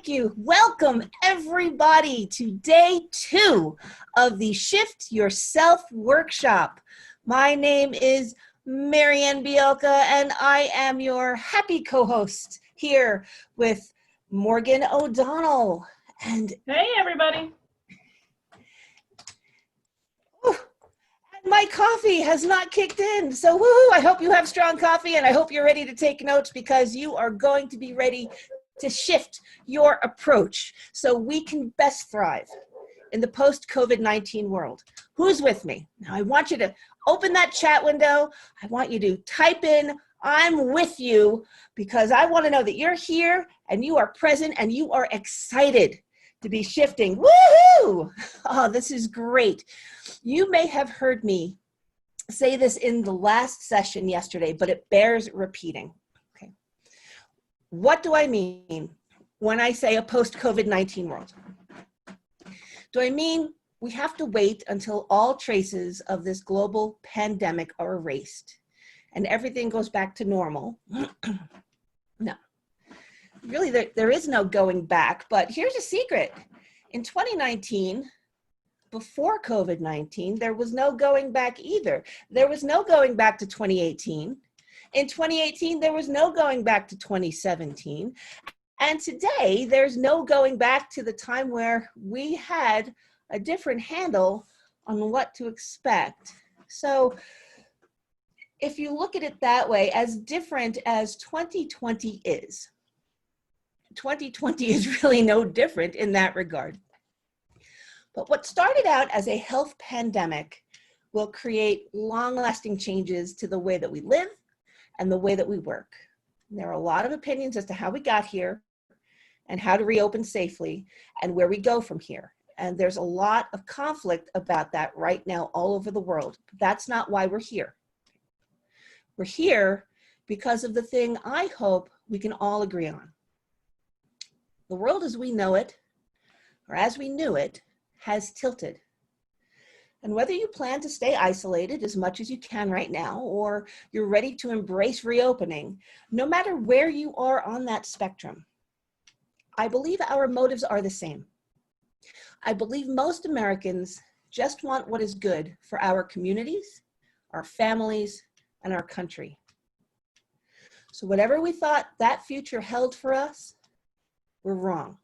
Thank you. Welcome everybody to day 2 of the Shift Yourself workshop. My name is Marianne Bjelke and I am your happy co-host here with Morgan O'Donnell. And hey everybody. My coffee has not kicked in. So woo, I hope you have strong coffee and I hope you're ready to take notes because you are going to be ready to shift your approach so we can best thrive in the post-COVID-19 world. Who's with me? Now I want you to open that chat window. I want you to type in, I'm with you, because I want to know that you're here and you are present and you are excited to be shifting. Woohoo! Oh, this is great. You may have heard me say this in the last session yesterday, but it bears repeating. Okay. What do I mean when I say a post-COVID-19 world? Do I mean we have to wait until all traces of this global pandemic are erased and everything goes back to normal? No. Really, there is no going back, but here's a secret. In 2019, before COVID-19, there was no going back either. There was no going back to 2018. In 2018, there was no going back to 2017. And today, there's no going back to the time where we had a different handle on what to expect. So if you look at it that way, as different as 2020 is, 2020 is really no different in that regard. But what started out as a health pandemic will create long-lasting changes to the way that we live and the way that we work. And there are a lot of opinions as to how we got here and how to reopen safely and where we go from here. And there's a lot of conflict about that right now all over the world. But that's not why we're here. We're here because of the thing I hope we can all agree on. The world as we know it, or as we knew it, has tilted. And whether you plan to stay isolated as much as you can right now, or you're ready to embrace reopening, no matter where you are on that spectrum, I believe our motives are the same. I believe most Americans just want what is good for our communities, our families, and our country. So whatever we thought that future held for us, we're wrong.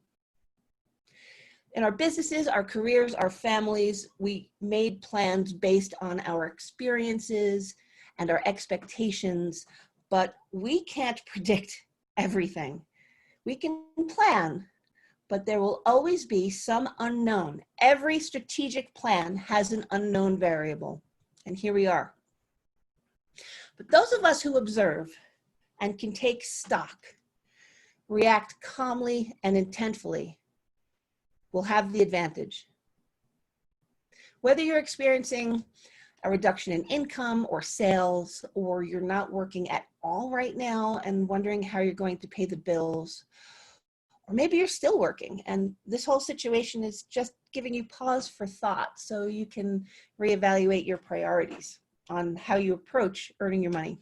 In our businesses, our careers, our families, we made plans based on our experiences and our expectations, but we can't predict everything. We can plan, but there will always be some unknown. Every strategic plan has an unknown variable, and here we are. But those of us who observe and can take stock, react calmly and intentfully, will have the advantage. Whether you're experiencing a reduction in income or sales, or you're not working at all right now and wondering how you're going to pay the bills, or maybe you're still working and this whole situation is just giving you pause for thought so you can reevaluate your priorities on how you approach earning your money.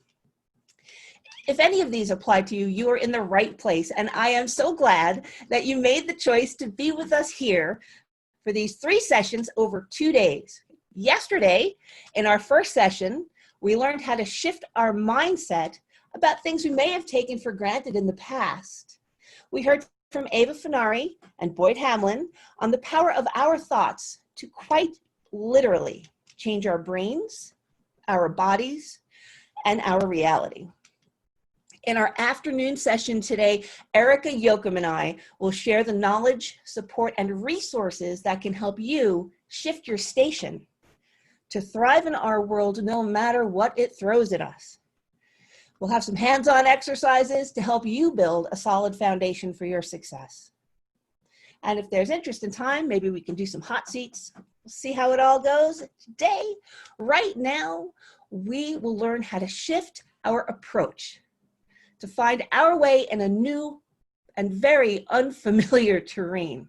If any of these apply to you, you are in the right place. And I am so glad that you made the choice to be with us here for these 3 sessions over 2 days. Yesterday, in our first session, we learned how to shift our mindset about things we may have taken for granted in the past. We heard from Ava Finari and Boyd Hamlin on the power of our thoughts to quite literally change our brains, our bodies, and our reality. In our afternoon session today, Erica Yoakum and I will share the knowledge, support, and resources that can help you shift your station to thrive in our world no matter what it throws at us. We'll have some hands-on exercises to help you build a solid foundation for your success. And if there's interest in time, maybe we can do some hot seats. We'll see how it all goes. Today, right now, we will learn how to shift our approach to find our way in a new and very unfamiliar terrain.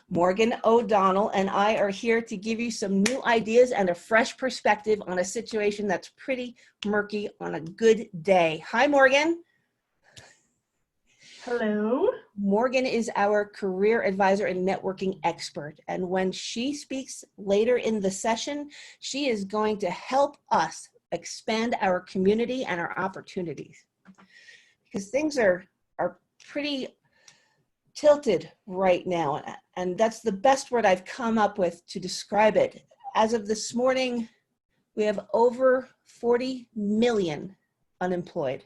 Morgan O'Donnell and I are here to give you some new ideas and a fresh perspective on a situation that's pretty murky on a good day. Hi, Morgan. Hello. Morgan is our career advisor and networking expert. And when she speaks later in the session, she is going to help us expand our community and our opportunities. Because things are pretty tilted right now. And that's the best word I've come up with to describe it. As of this morning, we have over 40 million unemployed.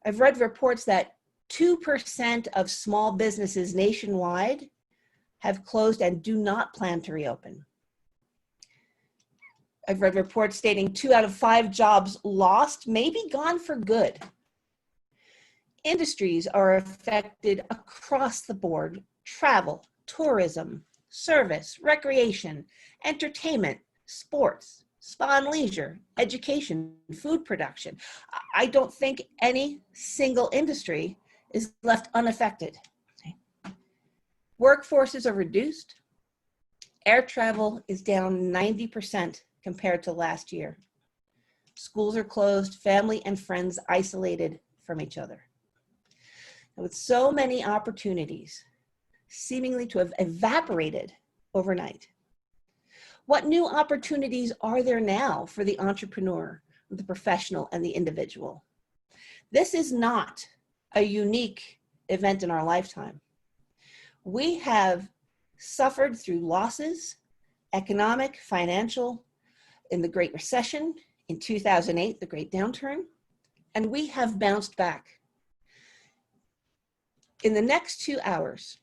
I've read reports that 2% of small businesses nationwide have closed and do not plan to reopen. I've read reports stating 2 out of 5 jobs lost may be gone for good. Industries are affected across the board: travel, tourism, service, recreation, entertainment, sports, spa and leisure, education, food production. I don't think any single industry is left unaffected. Workforces are reduced. Air travel is down 90% compared to last year. Schools are closed, family and friends isolated from each other. And with so many opportunities seemingly to have evaporated overnight, what new opportunities are there now for the entrepreneur, the professional, and the individual? This is not a unique event in our lifetime. We have suffered through losses, economic, financial, in the Great Recession, in 2008, the Great Downturn, and we have bounced back. In the next 2 hours,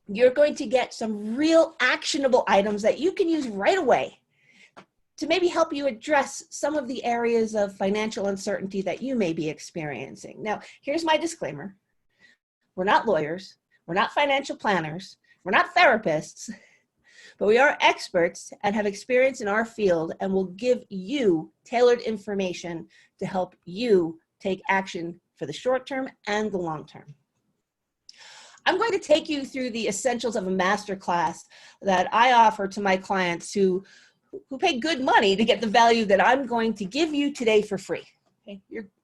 you're going to get some real actionable items that you can use right away to maybe help you address some of the areas of financial uncertainty that you may be experiencing. Now, here's my disclaimer. We're not lawyers, we're not financial planners, we're not therapists, but we are experts and have experience in our field and will give you tailored information to help you take action for the short term and the long term. I'm going to take you through the essentials of a masterclass that I offer to my clients who pay good money to get the value that I'm going to give you today for free. Okay?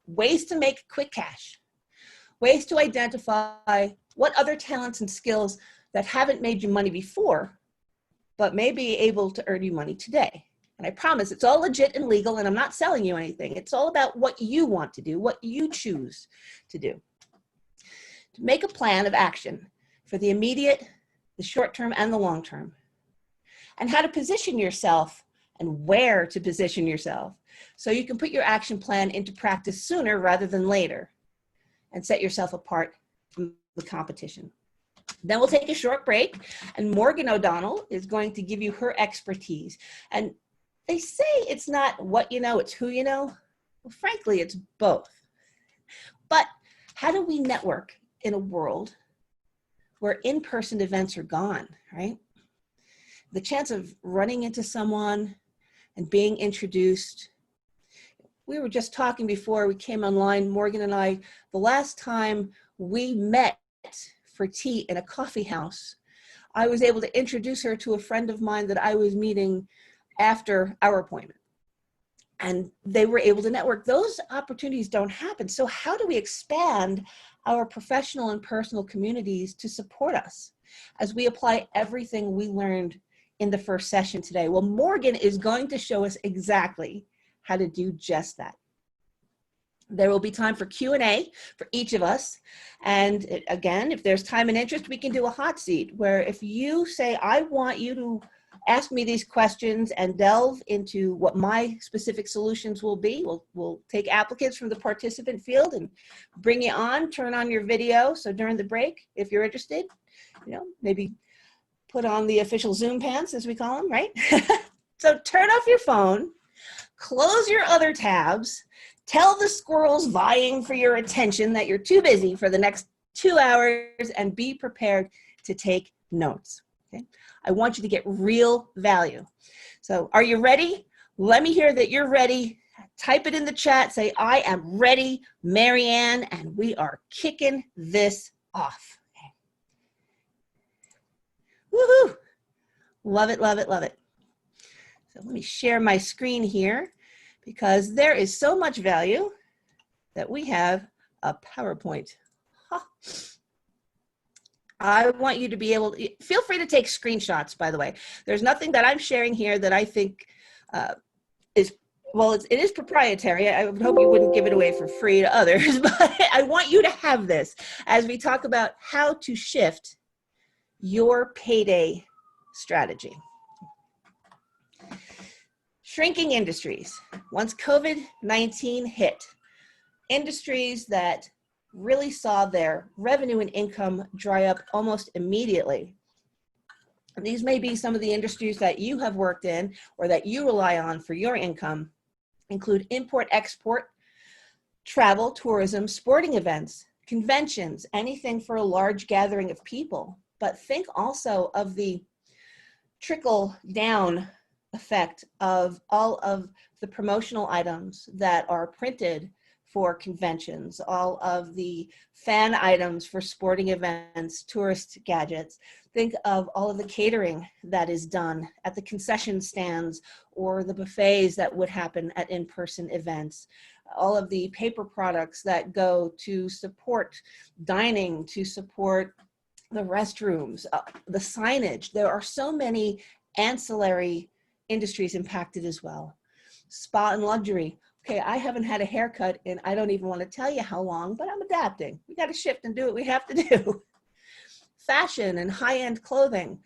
Ways to make quick cash, ways to identify what other talents and skills that haven't made you money before, but may be able to earn you money today. And I promise it's all legit and legal, and I'm not selling you anything. It's all about what you want to do, what you choose to do. To make a plan of action for the immediate, the short term, and the long term, and how to position yourself and where to position yourself so you can put your action plan into practice sooner rather than later and set yourself apart from the competition. Then we'll take a short break, and Morgan O'Donnell is going to give you her expertise. And they say it's not what you know, it's who you know. Well, frankly, it's both. But how do we network in a world where in-person events are gone, right? The chance of running into someone and being introduced. We were just talking before we came online, Morgan and I, the last time we met for tea in a coffee house, I was able to introduce her to a friend of mine that I was meeting after our appointment. And they were able to network. Those opportunities don't happen. So how do we expand our professional and personal communities to support us as we apply everything we learned in the first session today? Well, Morgan is going to show us exactly how to do just that. There will be time for Q&A for each of us. And again, if there's time and interest, we can do a hot seat where if you say, I want you to ask me these questions and delve into what my specific solutions will be. We'll take applicants from the participant field and bring you on, turn on your video. So during the break, if you're interested, maybe put on the official Zoom pants, as we call them, right? So turn off your phone, close your other tabs, tell the squirrels vying for your attention that you're too busy for the next 2 hours, and be prepared to take notes. Okay? I want you to get real value. So are you ready? Let me hear that you're ready. Type it in the chat. Say, I am ready, Marianne, and we are kicking this off. Okay. Woohoo! Love it, love it, love it. So let me share my screen here because there is so much value that we have a PowerPoint. Huh. I want you to be able to, feel free to take screenshots, by the way. There's nothing that I'm sharing here that I think is, well, it is proprietary. I would hope you wouldn't give it away for free to others, but I want you to have this as we talk about how to shift your payday strategy. Shrinking industries. Once COVID-19 hit, industries that really saw their revenue and income dry up almost immediately. And these may be some of the industries that you have worked in or that you rely on for your income, include import, export, travel, tourism, sporting events, conventions, anything for a large gathering of people. But think also of the trickle down effect of all of the promotional items that are printed for conventions, all of the fan items for sporting events, tourist gadgets. Think of all of the catering that is done at the concession stands or the buffets that would happen at in-person events. All of the paper products that go to support dining, to support the restrooms, the signage. There are so many ancillary industries impacted as well. Spa and luxury. Okay, I haven't had a haircut and I don't even want to tell you how long, but I'm adapting. We got to shift and do what we have to do. Fashion and high-end clothing.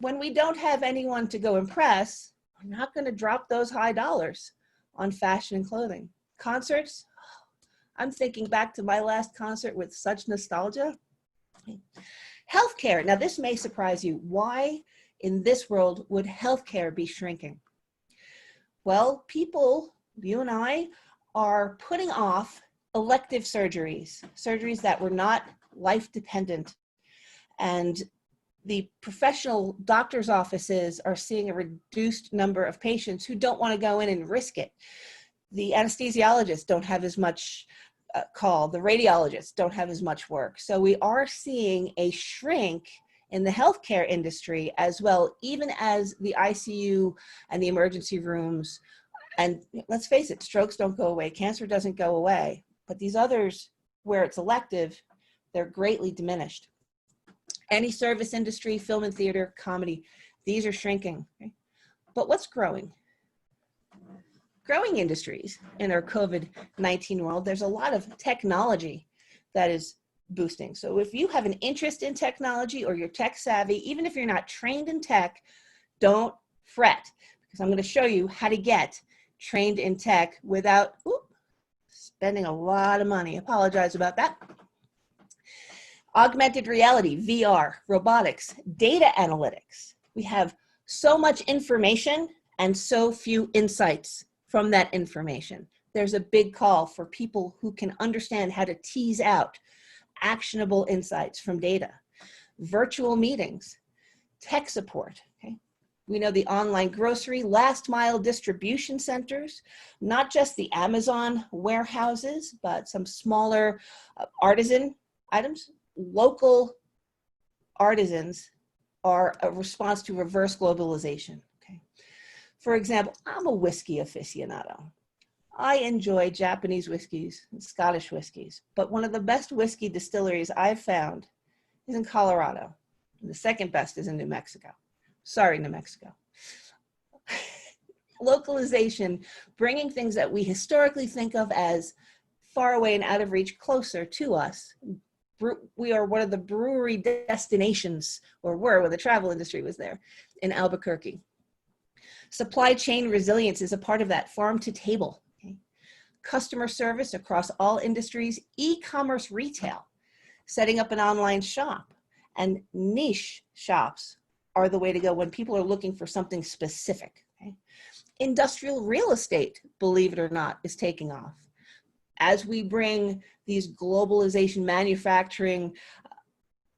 When we don't have anyone to go impress, I'm not going to drop those high dollars on fashion and clothing. Concerts. I'm thinking back to my last concert with such nostalgia. Healthcare. Now this may surprise you. Why in this world would healthcare be shrinking? Well, people, you and I, are putting off elective surgeries, surgeries that were not life dependent. And the professional doctor's offices are seeing a reduced number of patients who don't want to go in and risk it. The anesthesiologists don't have as much call. The radiologists don't have as much work. So we are seeing a shrink in the healthcare industry as well, even as the ICU and the emergency rooms. And let's face it, strokes don't go away. Cancer doesn't go away. But these others, where it's elective, they're greatly diminished. Any service industry, film and theater, comedy, these are shrinking. Okay? But what's growing? Growing industries in our COVID-19 world, there's a lot of technology that is boosting. So if you have an interest in technology or you're tech savvy, even if you're not trained in tech, don't fret, because I'm going to show you how to get trained in tech without spending a lot of money. Apologize about that. Augmented reality, VR, robotics, data analytics. We have so much information and so few insights from that information. There's a big call for people who can understand how to tease out actionable insights from data. Virtual meetings, tech support. Okay? We know the online grocery, last mile distribution centers, not just the Amazon warehouses, but some smaller artisan items. Local artisans are a response to reverse globalization. Okay? For example, I'm a whiskey aficionado. I enjoy Japanese whiskeys and Scottish whiskeys, but one of the best whiskey distilleries I've found is in Colorado. And the second best is in New Mexico. Sorry, New Mexico. Localization, bringing things that we historically think of as far away and out of reach closer to us. We are one of the brewery destinations, or were when the travel industry was there, in Albuquerque. Supply chain resilience is a part of that, farm to table. Okay? Customer service across all industries, e-commerce retail, setting up an online shop, and niche shops are the way to go when people are looking for something specific. Okay? Industrial real estate, believe it or not, is taking off. As we bring these globalization manufacturing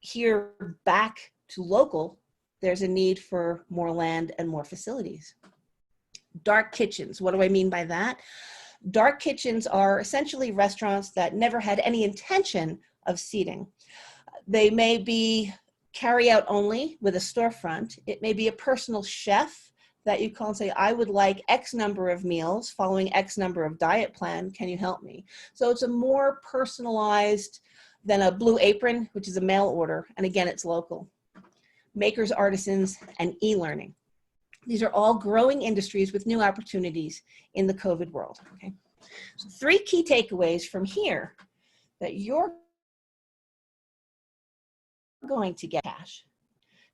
here back to local, there's a need for more land and more facilities. Dark kitchens, what do I mean by that? Dark kitchens are essentially restaurants that never had any intention of seating. They may be carry out only with a storefront. It may be a personal chef that you call and say, I would like X number of meals following X number of diet plan. Can you help me? So it's a more personalized than a Blue Apron, which is a mail order. And again, it's local. Makers, artisans, and e-learning. These are all growing industries with new opportunities in the COVID world. Okay. So 3 key takeaways from here that you're going to get cash.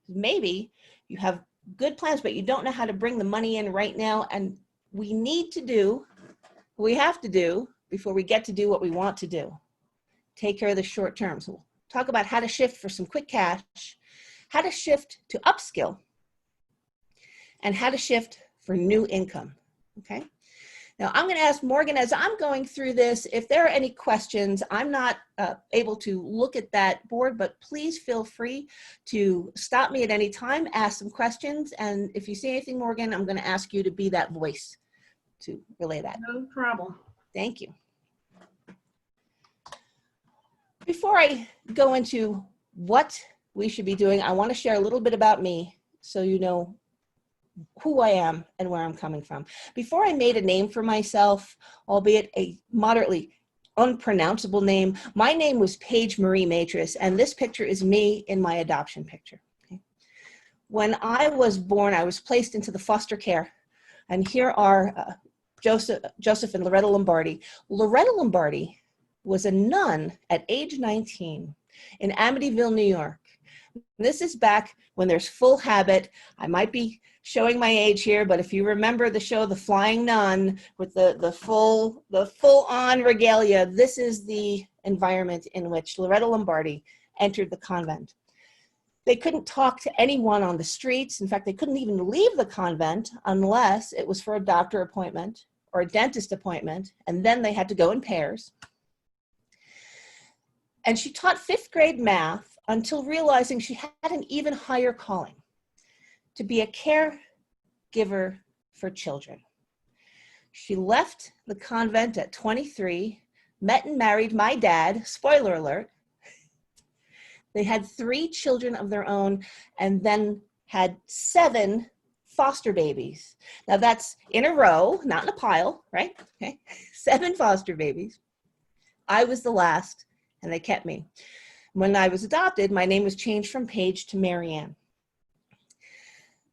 Maybe you have good plans, but you don't know how to bring the money in right now. And we need to do what we have to do before we get to do what we want to do. Take care of the short term. So we'll talk about how to shift for some quick cash, how to shift to upskill, and how to shift for new income. Okay. Now I'm going to ask Morgan, as I'm going through this, if there are any questions. I'm not able to look at that board, but please feel free to stop me at any time, ask some questions. And if you see anything, Morgan, I'm going to ask you to be that voice to relay that. No problem. Thank you. Before I go into what we should be doing, I want to share a little bit about me so you know who I am and where I'm coming from. Before I made a name for myself, albeit a moderately unpronounceable name, my name was Paige Marie Matris, and this picture is me in my adoption picture. Okay. When I was born, I was placed into the foster care, and here are Joseph and Loretta Lombardi. Loretta Lombardi was a nun at age 19 in Amityville, New York. This is back when there's full habit. I might be showing my age here, but if you remember the show The Flying Nun with the full-on regalia, this is the environment in which Loretta Lombardi entered the convent. They couldn't talk to anyone on the streets. In fact, they couldn't even leave the convent unless it was for a doctor appointment or a dentist appointment, and then they had to go in pairs. And she taught 5th grade math until realizing she had an even higher calling, to be a caregiver for children. She left the convent at 23, met and married my dad, spoiler alert. They had 3 children of their own and then had 7 foster babies. Now that's in a row, not in a pile, right? Okay, 7 foster babies. I was the last, and they kept me. When I was adopted, my name was changed from Paige to Marianne.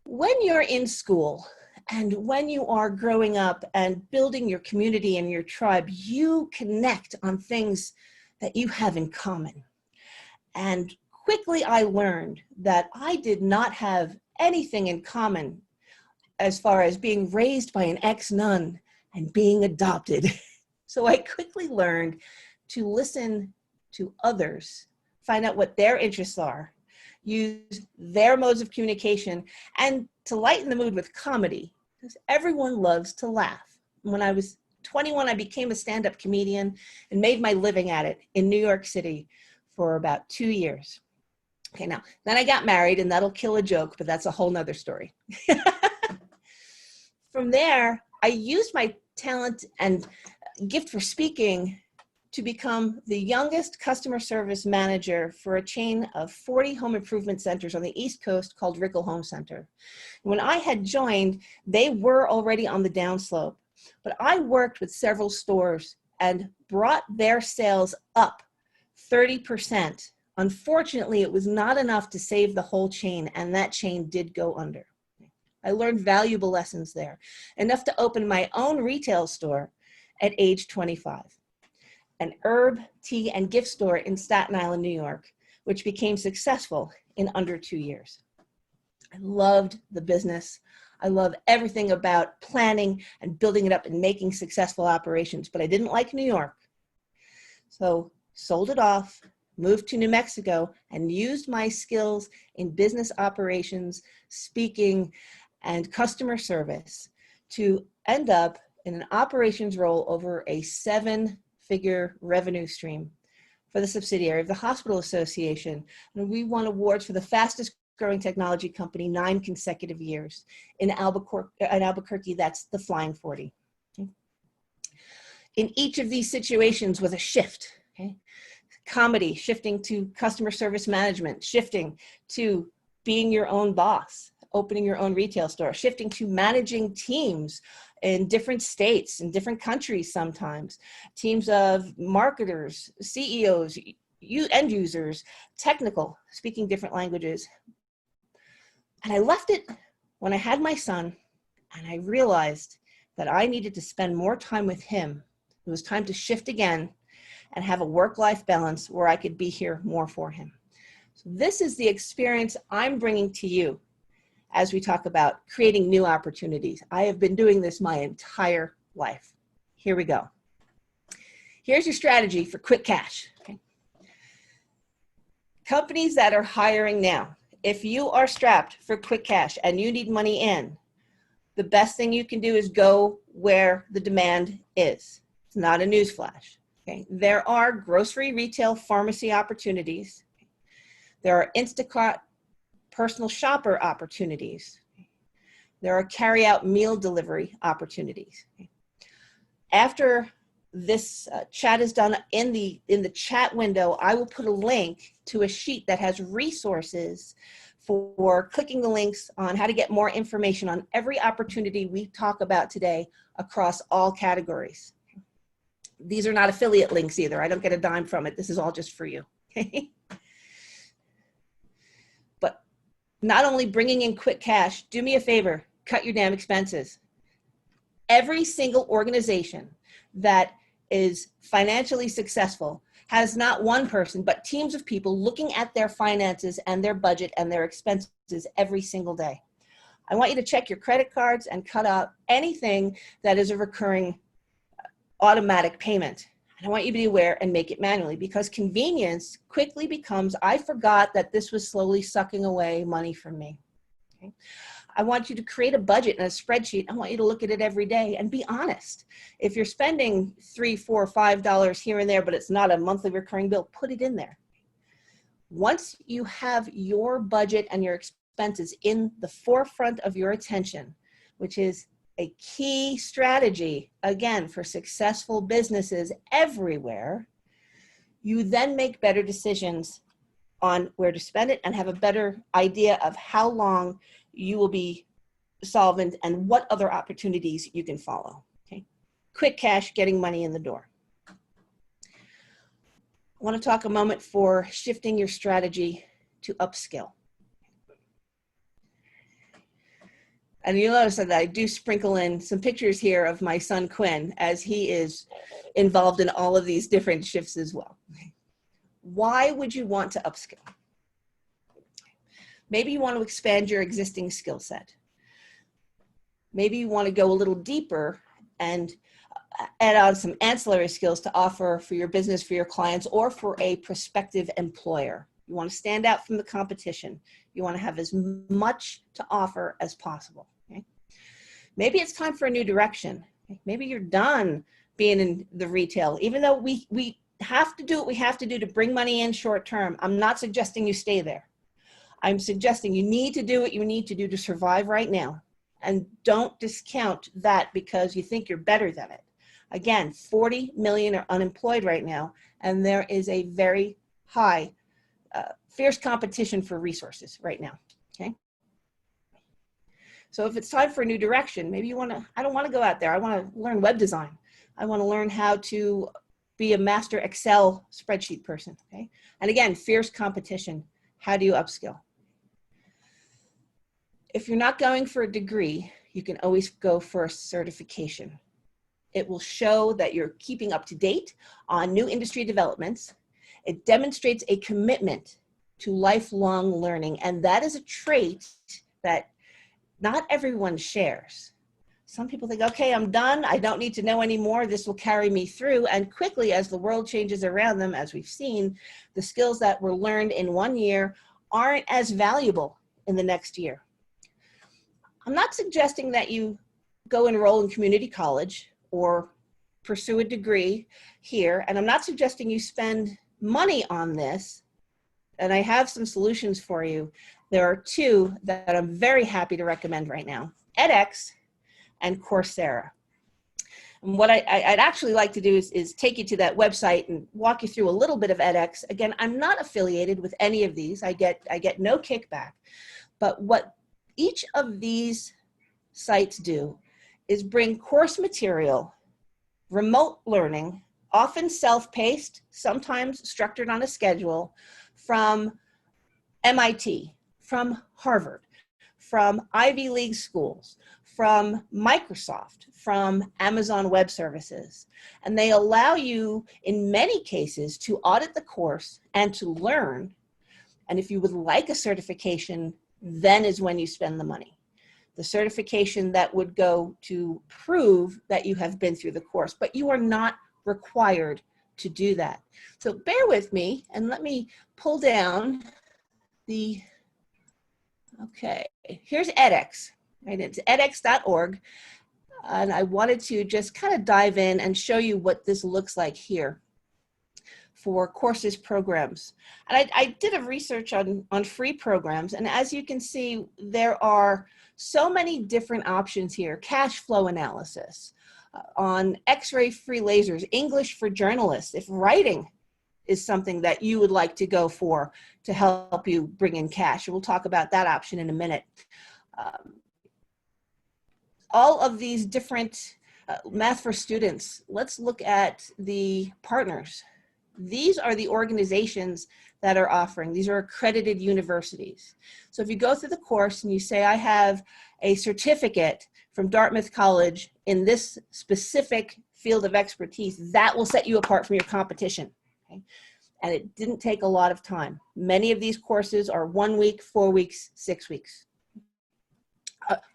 When you're in school and when you are growing up and building your community and your tribe, you connect on things that you have in common. And quickly I learned that I did not have anything in common as far as being raised by an ex-nun and being adopted. So I quickly learned to listen to others, find out what their interests are, use their modes of communication, and to lighten the mood with comedy, because everyone loves to laugh. When I was 21, I became a stand-up comedian and made my living at it in New York City for about 2 years. Okay, now, then I got married, and that'll kill a joke, but that's a whole nother story. From there, I used my talent and gift for speaking to become the youngest customer service manager for a chain of 40 home improvement centers on the East Coast called Rickle Home Center. When I had joined, they were already on the downslope, but I worked with several stores and brought their sales up 30%. Unfortunately, it was not enough to save the whole chain, and that chain did go under. I learned valuable lessons there, enough to open my own retail store at age 25. An herb, tea, and gift store in Staten Island, New York, which became successful in under 2 years. I loved the business. I love everything about planning and building it up and making successful operations, but I didn't like New York. So sold it off, moved to New Mexico, and used my skills in business operations, speaking, and customer service to end up in an operations role over a 7-figure revenue stream for the subsidiary of the Hospital Association. And we won awards for the fastest growing technology company 9 consecutive years. In Albuquerque, that's the Flying 40. Okay. In each of these situations was a shift. Okay. Comedy, shifting to customer service management, shifting to being your own boss. opening your own retail store, shifting to managing teams in different states, in different countries sometimes, teams of marketers, CEOs, end users, technical, speaking different languages. And I left it when I had my son, and I realized that I needed to spend more time with him. It was time to shift again and have a work-life balance where I could be here more for him. So this is the experience I'm bringing to you as we talk about creating new opportunities. I have been doing this my entire life. Here we go. Here's your strategy for quick cash. Okay. Companies that are hiring now, if you are strapped for quick cash and you need money in, the best thing you can do is go where the demand is. It's not a newsflash. Okay. There are grocery, retail, pharmacy opportunities. There are Instacart personal shopper opportunities. There are carry-out meal delivery opportunities. After this chat is done, in the chat window, I will put a link to a sheet that has resources for clicking the links on how to get more information on every opportunity we talk about today across all categories. These are not affiliate links either. I don't get a dime from it. This is all just for you. But not only bringing in quick cash, do me a favor, cut your damn expenses. Every single organization that is financially successful has not one person, but teams of people looking at their finances and their budget and their expenses every single day. I want you to check your credit cards and cut out anything that is a recurring automatic payment. And I want you to be aware and make it manually, because convenience quickly becomes, I forgot that this was slowly sucking away money from me. Okay? I want you to create a budget and a spreadsheet. I want you to look at it every day and be honest. If you're spending $3, $4, $5 here and there, but it's not a monthly recurring bill, put it in there. Once you have your budget and your expenses in the forefront of your attention, which is a key strategy, again, for successful businesses everywhere, you then make better decisions on where to spend it and have a better idea of how long you will be solvent and what other opportunities you can follow. Okay? Quick cash, getting money in the door. I want to talk a moment for shifting your strategy to upskill. And you'll notice that I do sprinkle in some pictures here of my son Quinn, as he is involved in all of these different shifts as well. Why would you want to upskill? Maybe you want to expand your existing skill set. Maybe you want to go a little deeper and add on some ancillary skills to offer for your business, for your clients, or for a prospective employer. You want to stand out from the competition. You want to have as much to offer as possible. Okay? Maybe it's time for a new direction. Maybe you're done being in the retail, even though we have to do what we have to do to bring money in short term. I'm not suggesting you stay there. I'm suggesting you need to do what you need to do to survive right now. And don't discount that because you think you're better than it. Again, 40 million are unemployed right now, and there is a very high, fierce competition for resources right now, okay? So if it's time for a new direction, maybe you wanna, I don't wanna go out there, I wanna learn web design. I wanna learn how to be a master Excel spreadsheet person, okay? And again, fierce competition, how do you upskill? If you're not going for a degree, you can always go for a certification. It will show that you're keeping up to date on new industry developments. It demonstrates a commitment to lifelong learning, and that is a trait that not everyone shares. Some people think, okay, I'm done. I don't need to know anymore. This will carry me through. And quickly, as the world changes around them, as we've seen, the skills that were learned in 1 year aren't as valuable in the next year. I'm not suggesting that you go enroll in community college or pursue a degree here, and I'm not suggesting you spend money on this, and I have some solutions for you. There are two that I'm very happy to recommend right now, edX and Coursera. And what I'd actually like to do is take you to that website and walk you through a little bit of edX. Again, I'm not affiliated with any of these. I get no kickback, but what each of these sites do is bring course material, remote learning, often self-paced, sometimes structured on a schedule, from MIT, from Harvard, from Ivy League schools, from Microsoft, from Amazon Web Services. And they allow you, in many cases, to audit the course and to learn. And if you would like a certification, then is when you spend the money. The certification that would go to prove that you have been through the course, but you are not required to do that. So bear with me and let me pull down the, okay, here's edX, right? It's edX.org. And I wanted to just kind of dive in and show you what this looks like here for courses programs. And I did a research on free programs. And as you can see, there are so many different options here. Cash flow analysis, on X-ray free lasers, English for journalists, if writing is something that you would like to go for to help you bring in cash. We'll talk about that option in a minute. All of these different math for students. Let's look at the partners. These are the organizations that are offering. These are accredited universities. So if you go through the course and you say, I have a certificate from Dartmouth College in this specific field of expertise, that will set you apart from your competition. Okay? And it didn't take a lot of time. Many of these courses are 1 week, 4 weeks, 6 weeks.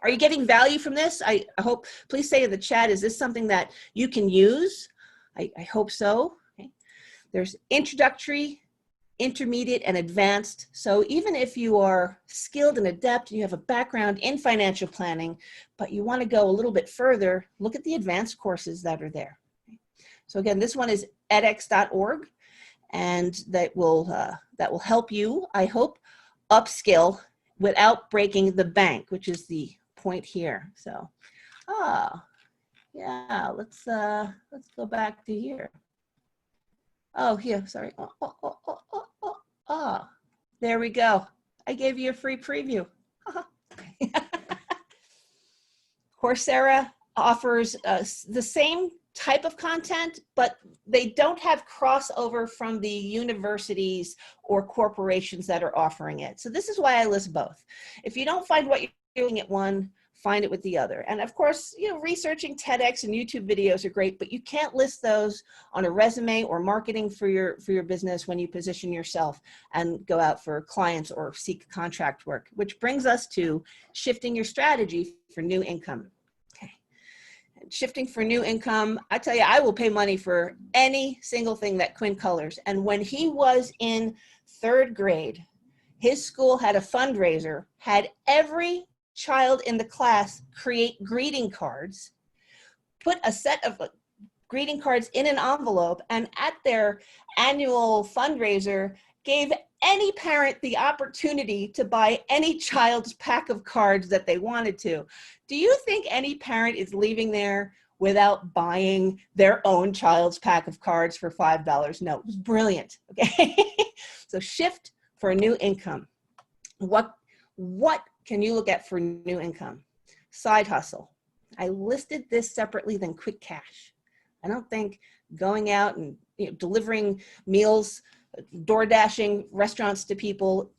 Are you getting value from this? I hope, please say in the chat, is this something that you can use? I hope so. Okay. There's introductory, intermediate, and advanced. So even if you are skilled and adept, you have a background in financial planning, but you want to go a little bit further, look at the advanced courses that are there. So again, this one is edX.org, and that will help you, I hope, upskill without breaking the bank, which is the point here. So, yeah, let's go back to here. Oh, here, sorry. There we go. I gave you a free preview. Coursera offers the same type of content, but they don't have crossover from the universities or corporations that are offering it. So this is why I list both. If you don't find what you're doing at one, find it with the other. And of course, you know, researching TEDx and YouTube videos are great, but you can't list those on a resume or marketing for your business when you position yourself and go out for clients or seek contract work, which brings us to shifting your strategy for new income. Shifting for new income, I tell you, I will pay money for any single thing that Quinn colors. And when he was in 3rd grade, his school had a fundraiser, had every child in the class create greeting cards, put a set of greeting cards in an envelope, and at their annual fundraiser, gave any parent the opportunity to buy any child's pack of cards that they wanted to. Do you think any parent is leaving there without buying their own child's pack of cards for $5? No, it was brilliant, okay? So shift for a new income. What can you look at for new income? Side hustle. I listed this separately than quick cash. I don't think going out and delivering meals, door dashing restaurants to people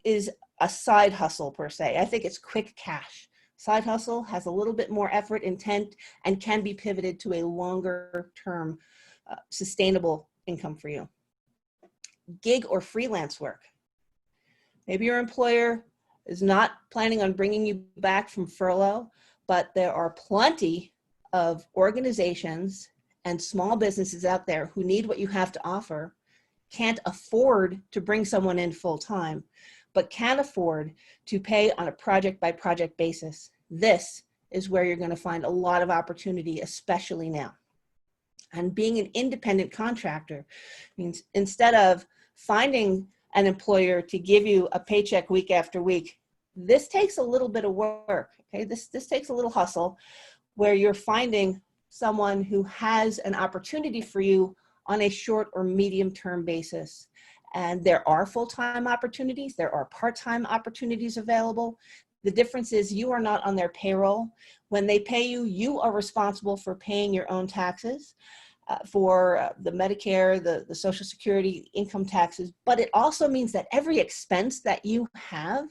is a side hustle per se. I think it's quick cash. Side hustle has a little bit more effort, intent, and can be pivoted to a longer term sustainable income for you. Gig or freelance work. Maybe your employer is not planning on bringing you back from furlough, but there are plenty of organizations and small businesses out there who need what you have to offer, can't afford to bring someone in full time, but can afford to pay on a project by project basis. This is where you're going to find a lot of opportunity, especially now. And being an independent contractor means instead of finding an employer to give you a paycheck week after week, this takes a little bit of work, okay? This takes a little hustle where you're finding someone who has an opportunity for you on a short or medium term basis. And there are full-time opportunities, there are part-time opportunities available. The difference is you are not on their payroll. When they pay you, you are responsible for paying your own taxes, for the Medicare, the Social Security, income taxes. But it also means that every expense that you have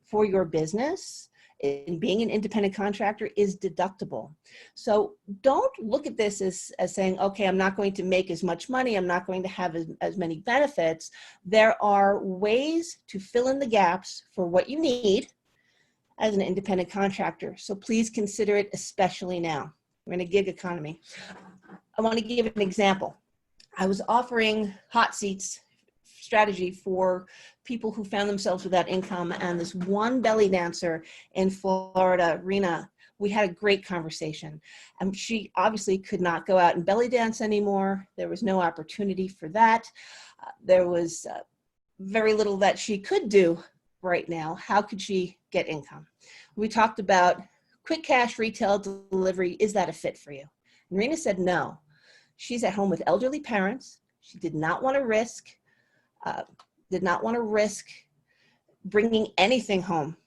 for your business in being an independent contractor is deductible. So don't look at this as saying, okay, I'm not going to make as much money, I'm not going to have as many benefits. There are ways to fill in the gaps for what you need as an independent contractor. So please consider it, especially now. We're in a gig economy. I want to give an example. I was offering hot seats strategy for people who found themselves without income, and this one belly dancer in Florida, Rena, we had a great conversation. And she obviously could not go out and belly dance anymore. There was no opportunity for that. There was very little that she could do right now. How could she get income? We talked about quick cash retail delivery. Is that a fit for you? And Rena said no. She's at home with elderly parents. She did not want to risk bringing anything home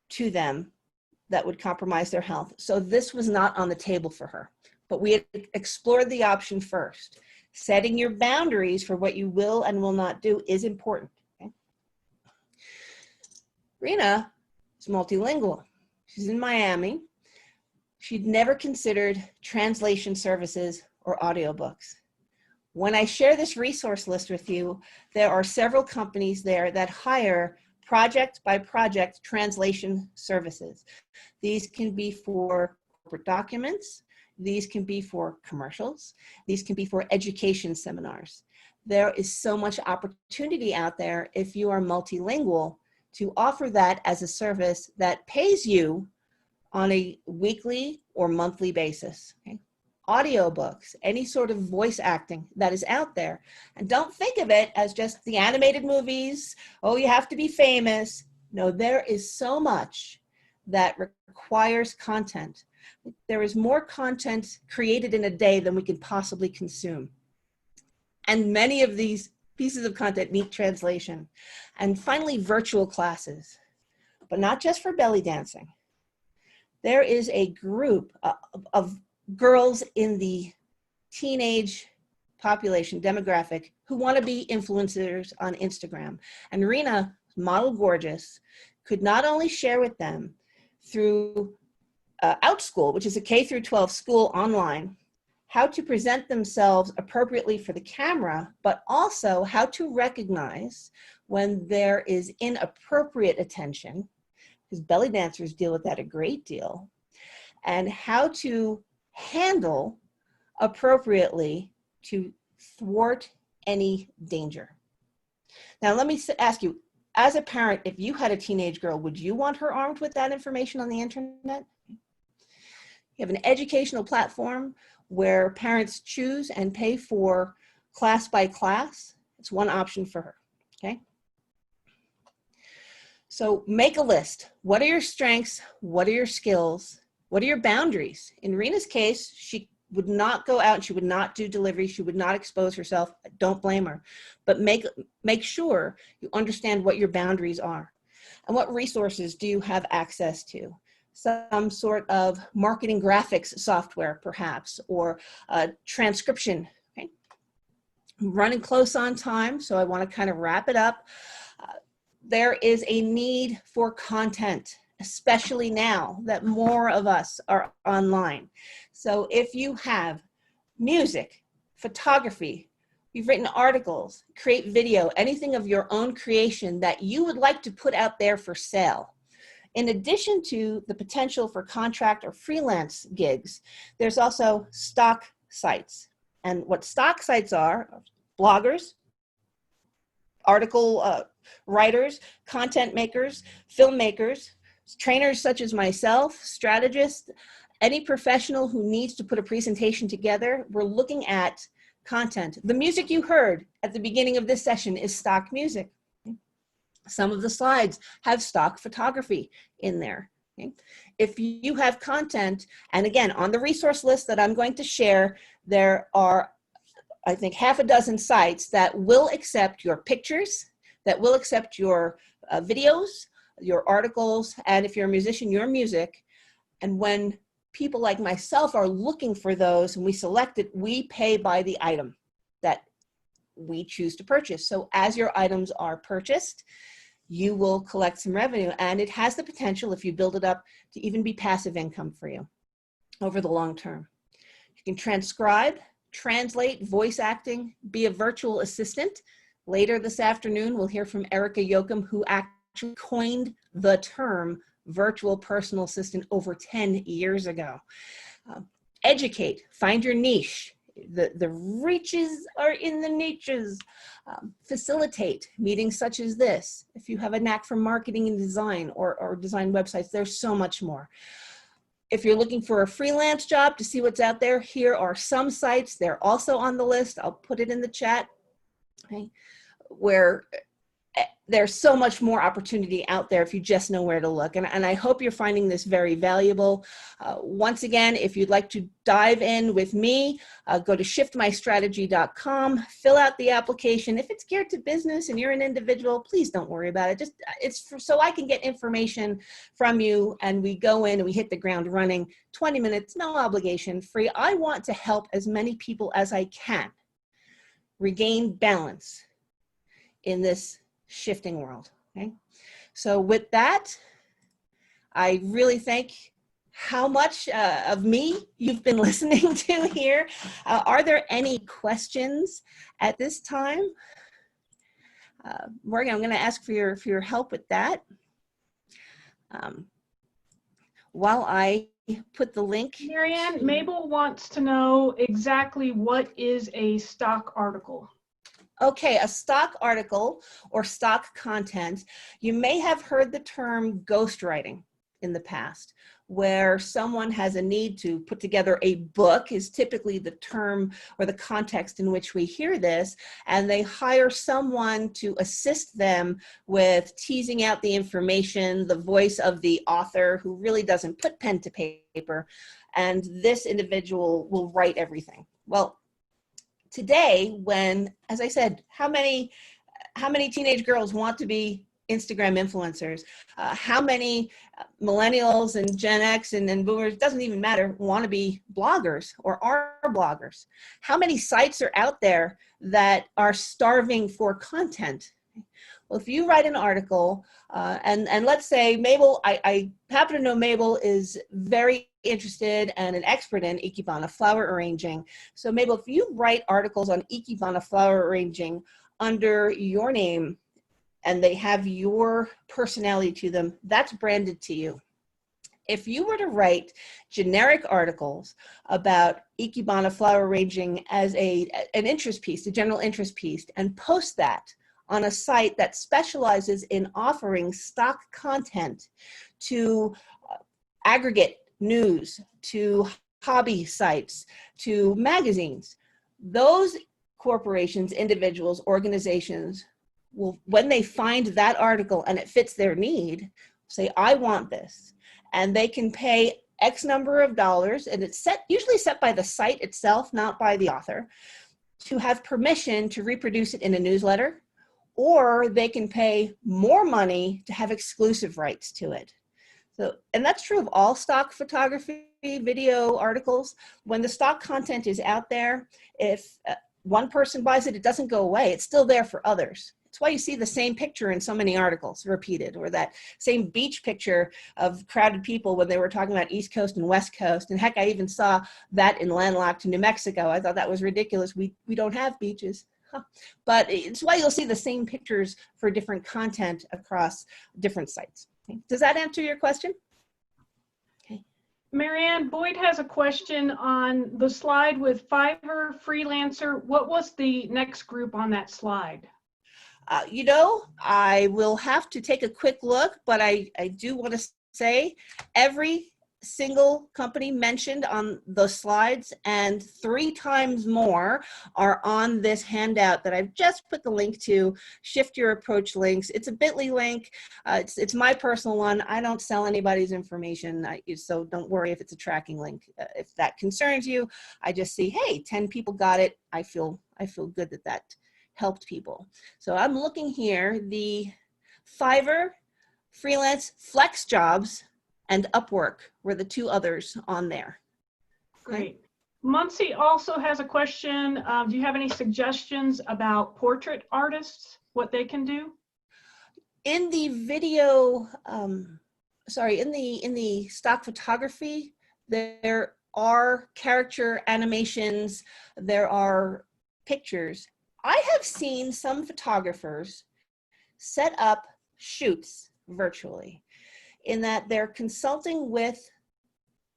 to them that would compromise their health. So this was not on the table for her. But we had explored the option first. Setting your boundaries for what you will and will not do is important. Okay? Rena is multilingual. She's in Miami. She'd never considered translation services or audiobooks. When I share this resource list with you, there are several companies there that hire project by project translation services. These can be for corporate documents. These can be for commercials. These can be for education seminars. There is so much opportunity out there if you are multilingual to offer that as a service that pays you on a weekly or monthly basis. Okay? Audiobooks, any sort of voice acting that is out there. And don't think of it as just the animated movies. Oh, you have to be famous. No, there is so much that requires content. There is more content created in a day than we can possibly consume. And many of these pieces of content need translation. And finally, virtual classes, but not just for belly dancing. There is a group of girls in the teenage population demographic who want to be influencers on Instagram. And Rena, model gorgeous, could not only share with them through OutSchool, which is a K through 12 school online, how to present themselves appropriately for the camera, but also how to recognize when there is inappropriate attention, because belly dancers deal with that a great deal, and how to handle appropriately to thwart any danger. Now, let me ask you, as a parent, if you had a teenage girl, would you want her armed with that information on the internet? You have an educational platform where parents choose and pay for class by class. It's one option for her, okay? So make a list. What are your strengths? What are your skills? What are your boundaries? In Rena's case, she would not go out and she would not do delivery. She would not expose herself. Don't blame her. But make sure you understand what your boundaries are. And what resources do you have access to? Some sort of marketing graphics software, perhaps, or transcription. Okay? I'm running close on time, so I want to kind of wrap it up. There is a need for content, especially now that more of us are online. So if you have music, photography, you've written articles, create video, anything of your own creation that you would like to put out there for sale. In addition to the potential for contract or freelance gigs, there's also stock sites. And what stock sites are bloggers, article writers, content makers, filmmakers, trainers such as myself, strategists, any professional who needs to put a presentation together. We're looking at content. The music you heard at the beginning of this session is stock music. Some of the slides have stock photography in there. Okay? If you have content, and again, on the resource list that I'm going to share, there are, I think, half a dozen sites that will accept your pictures, that will accept your videos, your articles, and if you're a musician, your music. And when people like myself are looking for those and we select it, we pay by the item that we choose to purchase. So as your items are purchased, you will collect some revenue, and it has the potential, if you build it up, to even be passive income for you over the long term. You can transcribe, translate, voice acting, be a virtual assistant. Later this afternoon, we'll hear from Erica Yoakum, who actually coined the term virtual personal assistant over 10 years ago. Educate, find your niche. The reaches are in the niches. Facilitate meetings such as this. If you have a knack for marketing and design or design websites, there's so much more. If you're looking for a freelance job to see what's out there, here are some sites. They're also on the list. I'll put it in the chat, okay, where there's so much more opportunity out there if you just know where to look. And I hope you're finding this very valuable. Once again, if you'd like to dive in with me, go to shiftmystrategy.com, fill out the application. If it's geared to business and you're an individual, please don't worry about it. It's so I can get information from you, and we go in and we hit the ground running. 20 minutes, no obligation, free. I want to help as many people as I can regain balance in this shifting world. Okay, so with that, I really thank how much of me you've been listening to here. Are there any questions at this time? Morgan, I'm going to ask for your help with that. While I put the link. Marianne, Mabel wants to know exactly what is a stock article. Okay, a stock article or stock content. You may have heard the term ghostwriting in the past, where someone has a need to put together a book, is typically the term or the context in which we hear this, and they hire someone to assist them with teasing out the information, the voice of the author who really doesn't put pen to paper, and this individual will write everything. Well, today, when, as I said, how many teenage girls want to be Instagram influencers? How many millennials and Gen X and boomers, doesn't even matter, want to be bloggers or are bloggers? How many sites are out there that are starving for content? Well, if you write an article, and let's say Mabel, I happen to know Mabel is very interested and an expert in Ikebana flower arranging. So Mabel, if you write articles on Ikebana flower arranging under your name and they have your personality to them, that's branded to you. If you were to write generic articles about Ikebana flower arranging as an interest piece, a general interest piece, and post that on a site that specializes in offering stock content to aggregate news, to hobby sites, to magazines, those corporations, individuals, organizations will, when they find that article and it fits their need, say, I want this. And they can pay X number of dollars, and it's usually set by the site itself, not by the author, to have permission to reproduce it in a newsletter, or they can pay more money to have exclusive rights to it. So, and that's true of all stock photography, video articles. When the stock content is out there, if one person buys it, it doesn't go away. It's still there for others. That's why you see the same picture in so many articles repeated, or that same beach picture of crowded people when they were talking about East Coast and West Coast. And heck, I even saw that in landlocked New Mexico. I thought that was ridiculous. We don't have beaches. But it's why you'll see the same pictures for different content across different sites. Okay. Does that answer your question? Okay. Marianne, Boyd has a question on the slide with Fiverr, Freelancer. What was the next group on that slide? You know, I will have to take a quick look, but I do want to say every single company mentioned on the slides and 3 times more are on this handout that I've just put the link to. Shift Your Approach links. It's a bit.ly link. It's my personal one. I don't sell anybody's information, so don't worry if it's a tracking link. If that concerns you, I just see, hey, 10 people got it. I feel good that helped people. So I'm looking here, the Fiverr Freelance, Flex Jobs, and Upwork were the two others on there. Okay? Great. Muncie also has a question. Do you have any suggestions about portrait artists, what they can do? In the video, sorry, in the stock photography, there are character animations, there are pictures. I have seen some photographers set up shoots virtually, in that they're consulting with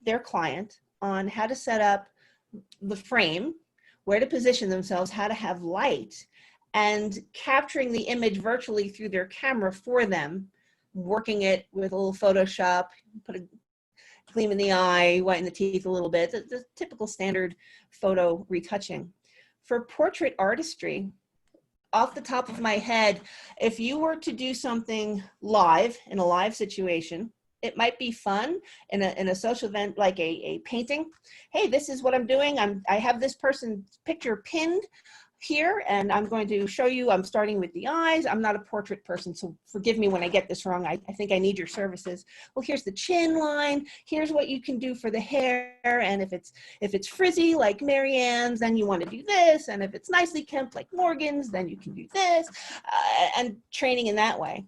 their client on how to set up the frame, where to position themselves, how to have light, and capturing the image virtually through their camera for them, working it with a little Photoshop, put a gleam in the eye, whiten the teeth a little bit, the typical standard photo retouching. For portrait artistry, off the top of my head, if you were to do something live, in a live situation, it might be fun in a social event, like a painting. Hey, this is what I'm doing. I have this person's picture pinned here, and I'm going to show you. I'm starting with the eyes. I'm not a portrait person, so forgive me when I get this wrong. I think I need your services. Well, here's the chin line. Here's what you can do for the hair. And if it's frizzy like Marianne's, then you want to do this. And if it's nicely kempt like Morgan's, then you can do this. And training in that way.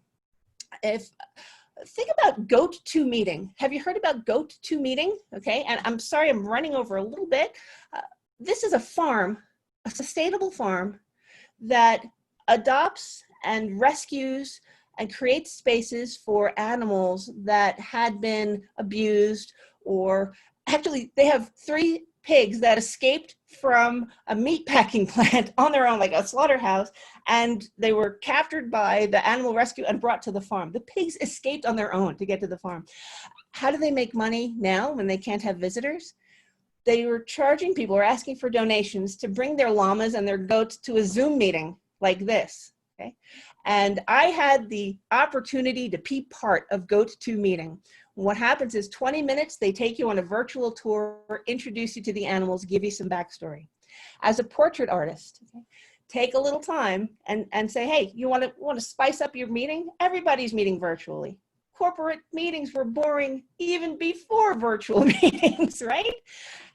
Think about GoTo Meeting. Have you heard about GoTo Meeting? Okay, and I'm sorry, I'm running over a little bit. This is a farm, a sustainable farm that adopts and rescues and creates spaces for animals that had been abused, or actually they have 3 pigs that escaped from a meat packing plant on their own, like a slaughterhouse, and they were captured by the animal rescue and brought to the farm. The pigs escaped on their own to get to the farm. How do they make money now when they can't have visitors? They were charging people, or asking for donations to bring their llamas and their goats to a Zoom meeting like this, okay? And I had the opportunity to be part of GoTo Meeting. What happens is 20 minutes, they take you on a virtual tour, introduce you to the animals, give you some backstory. As a portrait artist, okay, take a little time and say, hey, you want to spice up your meeting? Everybody's meeting virtually. Corporate meetings were boring even before virtual meetings, right?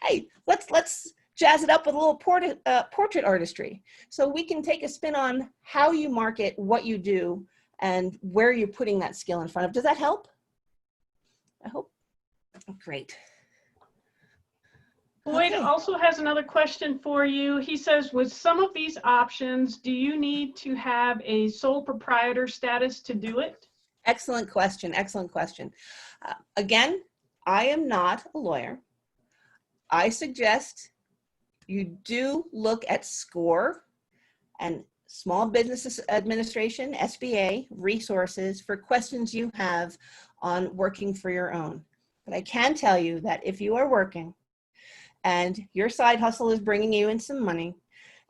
Hey, let's jazz it up with a little portrait artistry. So we can take a spin on how you market what you do and where you're putting that skill in front of. Does that help? I hope. Great. Boyd also has another question for you. He says, with some of these options, do you need to have a sole proprietor status to do it? Excellent question. Excellent question. Again, I am not a lawyer. I suggest you do look at SCORE and Small Business Administration, SBA, resources for questions you have on working for your own. But I can tell you that if you are working and your side hustle is bringing you in some money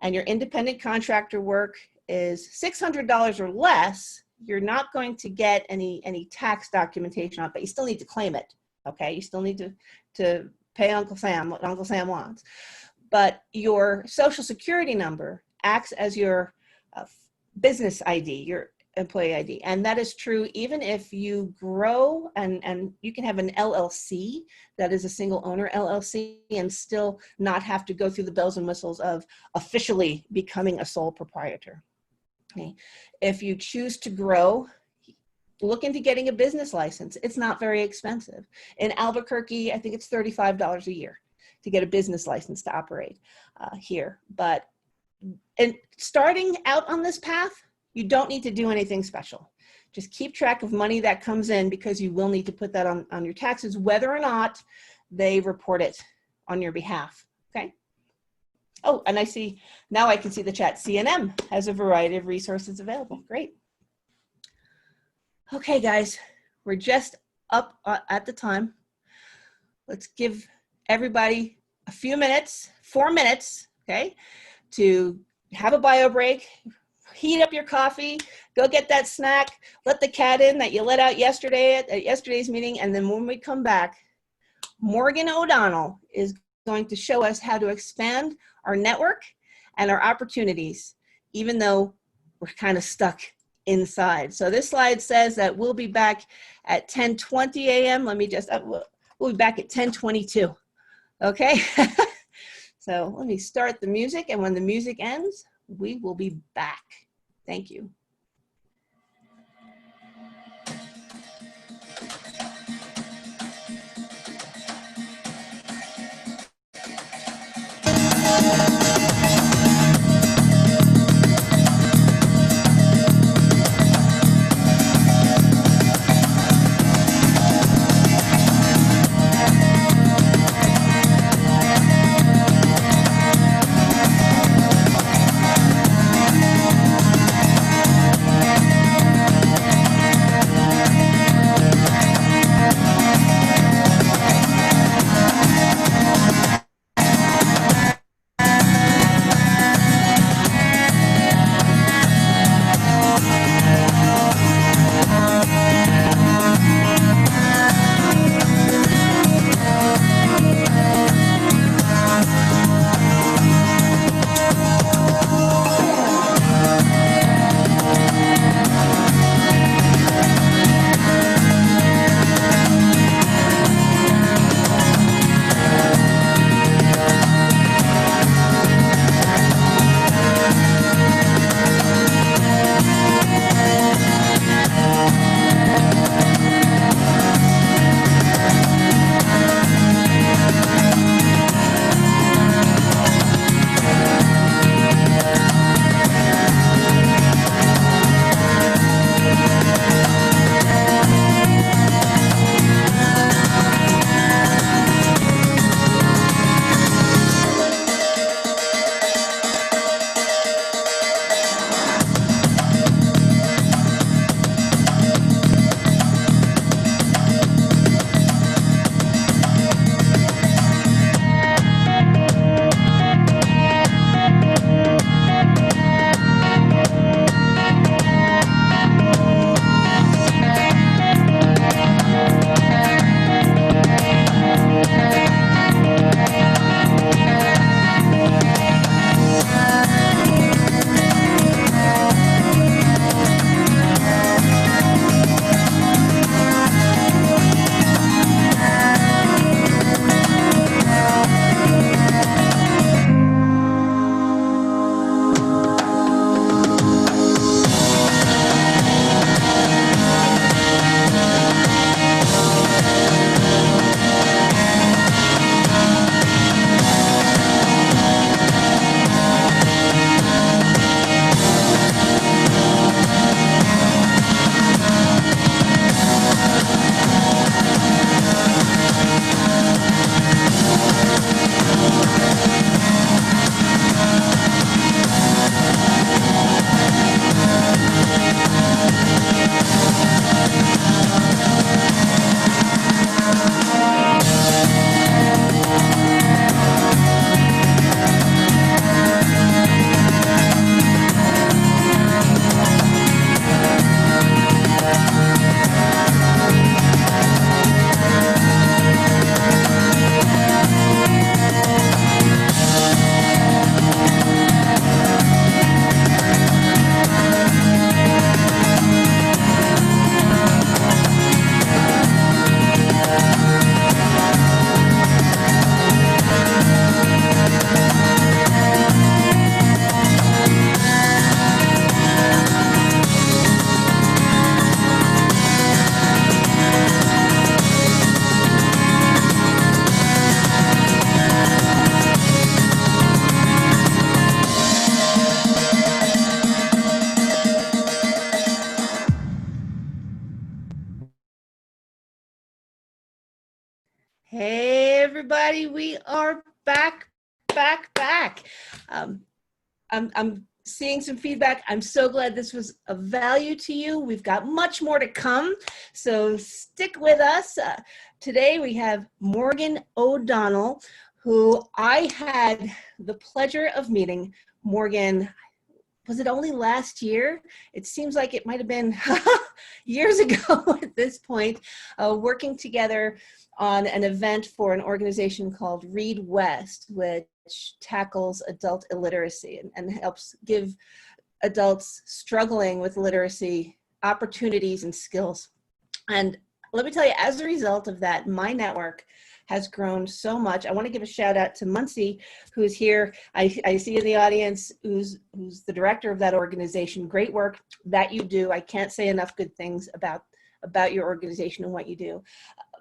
and your independent contractor work is $600 or less, you're not going to get any tax documentation on it, but you still need to claim it, okay? You still need to pay Uncle Sam what Uncle Sam wants. But your social security number acts as your business ID, your employee ID. And that is true even if you grow and you can have an LLC that is a single owner LLC and still not have to go through the bells and whistles of officially becoming a sole proprietor. Okay. If you choose to grow, look into getting a business license. It's not very expensive. In Albuquerque, I think it's $35 a year to get a business license to operate here. But starting out on this path, you don't need to do anything special. Just keep track of money that comes in, because you will need to put that on your taxes, whether or not they report it on your behalf, okay? Oh, and I see, now I can see the chat. CNM has a variety of resources available. Great. Okay, guys, we're just up at the time. Let's give everybody a few minutes, 4 minutes, okay, to have a bio break, heat up your coffee, go get that snack, let the cat in that you let out yesterday at yesterday's meeting, and then when we come back, Morgan O'Donnell is going to show us how to expand our network and our opportunities, even though we're kind of stuck inside. So this slide says that we'll be back at 10:20 a.m. Let me just, we'll be back at 10:22. Okay. So let me start the music, and when the music ends, we will be back. Thank you. Hey, everybody, we are back. I'm seeing some feedback. I'm so glad this was of value to you. We've got much more to come, so stick with us. Today we have Morgan O'Donnell, who I had the pleasure of meeting. Morgan, was it only last year? It seems like it might have been years ago at this point, working together on an event for an organization called Read West, which tackles adult illiteracy and helps give adults struggling with literacy, opportunities, and skills. And let me tell you, as a result of that, my network has grown so much. I want to give a shout out to Muncie, who's here. I see in the audience, who's the director of that organization. Great work that you do. I can't say enough good things about your organization and what you do.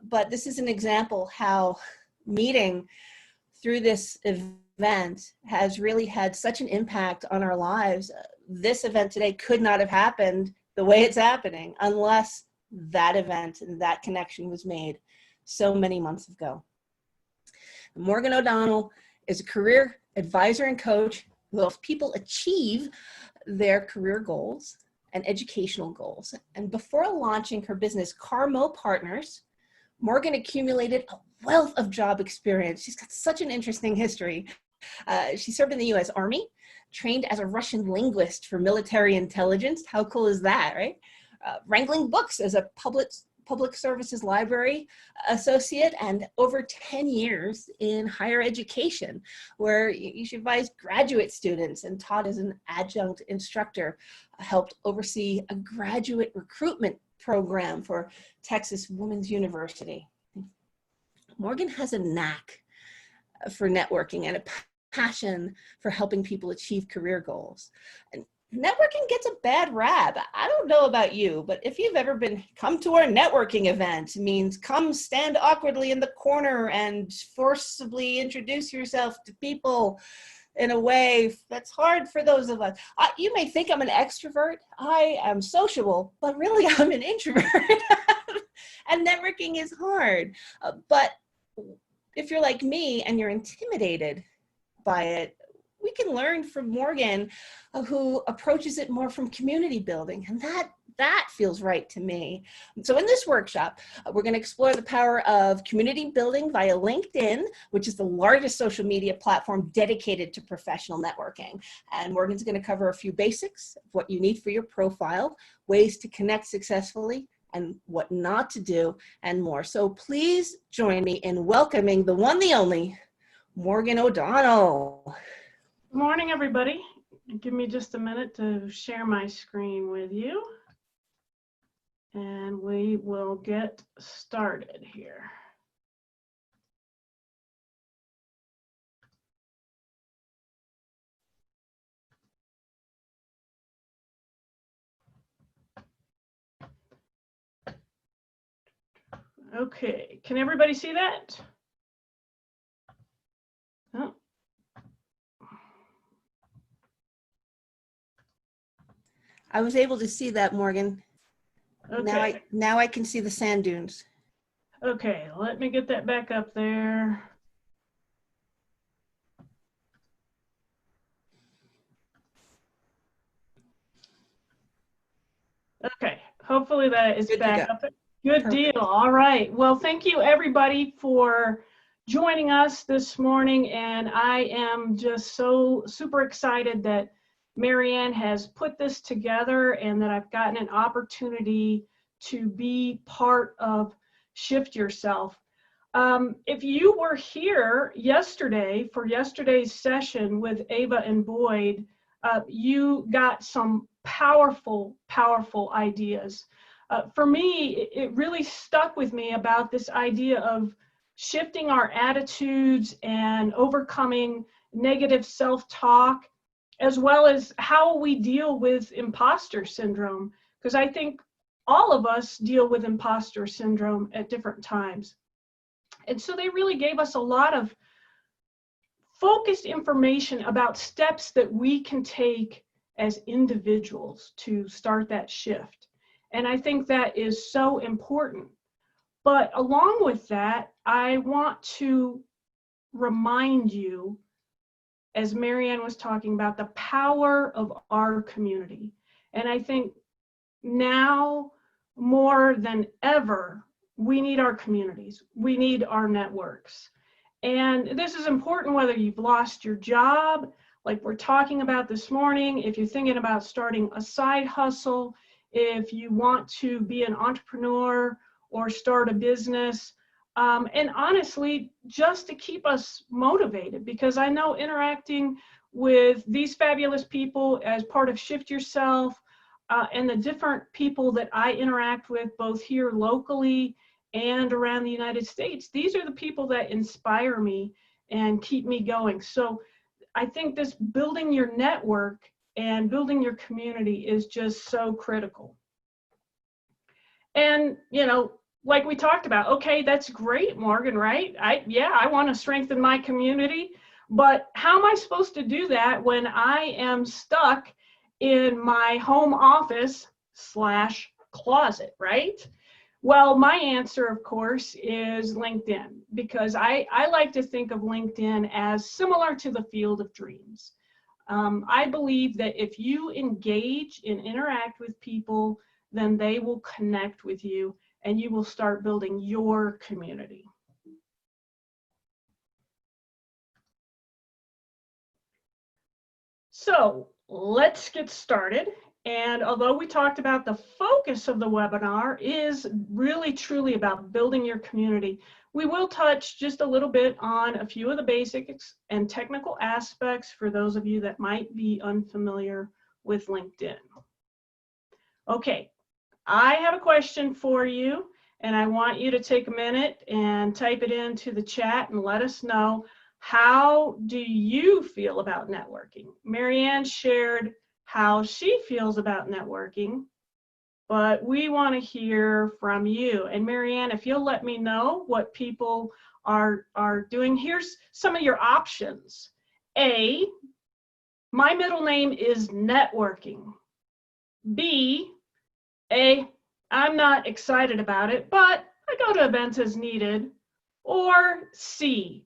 But this is an example how meeting through this event has really had such an impact on our lives. This event today could not have happened the way it's happening unless that event and that connection was made so many months ago. Morgan O'Donnell is a career advisor and coach who helps people achieve their career goals and educational goals. And before launching her business, Carmo Partners, Morgan accumulated a wealth of job experience. She's got such an interesting history. She served in the US Army, trained as a Russian linguist for military intelligence. How cool is that, right? Wrangling books as a public services library associate, and over 10 years in higher education, where she advised graduate students and taught as an adjunct instructor, helped oversee a graduate recruitment program for Texas Women's University. Morgan has a knack for networking and a passion for helping people achieve career goals. And networking gets a bad rap. I don't know about you, but if you've ever come to our networking event, means come stand awkwardly in the corner and forcibly introduce yourself to people in a way that's hard for those of us. You may think I'm an extrovert. I am sociable, but really I'm an introvert. And networking is hard. But if you're like me and you're intimidated by it, we can learn from Morgan, who approaches it more from community building, and that feels right to me. So in this workshop, we're going to explore the power of community building via LinkedIn, which is the largest social media platform dedicated to professional networking. And Morgan's going to cover a few basics of what you need for your profile, ways to connect successfully, and what not to do, and more. So please join me in welcoming the one, the only, Morgan O'Donnell. Good morning, everybody. Give me just a minute to share my screen with you, and we will get started here. Okay, can everybody see that? Oh. I was able to see that, Morgan. Okay. Now I can see the sand dunes. Okay, let me get that back up there. Okay, hopefully that is back up there. Good deal. All right. Well, thank you everybody for joining us this morning, and I am just so super excited that Marianne has put this together and that I've gotten an opportunity to be part of Shift Yourself. If you were here yesterday for yesterday's session with Ava and Boyd, you got some powerful, powerful ideas. For me, it really stuck with me about this idea of shifting our attitudes and overcoming negative self-talk, as well as how we deal with imposter syndrome, because I think all of us deal with imposter syndrome at different times. And so they really gave us a lot of focused information about steps that we can take as individuals to start that shift. And I think that is so important. But along with that, I want to remind you, as Marianne was talking about, the power of our community. And I think now more than ever, we need our communities. We need our networks. And this is important whether you've lost your job, like we're talking about this morning, if you're thinking about starting a side hustle, if you want to be an entrepreneur or start a business, and honestly, just to keep us motivated, because I know interacting with these fabulous people as part of Shift Yourself, and the different people that I interact with both here locally and around the United States. These are the people that inspire me and keep me going. So I think this building your network and building your community is just so critical. And, you know, like we talked about, okay, that's great, Morgan, right? I want to strengthen my community, but how am I supposed to do that when I am stuck in my home office / closet, right? Well, my answer, of course, is LinkedIn, because I like to think of LinkedIn as similar to the field of dreams. I believe that if you engage and interact with people, then they will connect with you and you will start building your community. So let's get started. And although we talked about the focus of the webinar is really truly about building your community, we will touch just a little bit on a few of the basics and technical aspects for those of you that might be unfamiliar with LinkedIn. Okay, I have a question for you, and I want you to take a minute and type it into the chat and let us know, how do you feel about networking? Marianne shared how she feels about networking, but we want to hear from you. And Marianne, if you'll let me know what people are doing, here's some of your options. A, my middle name is networking. B, I'm not excited about it, but I go to events as needed. Or C,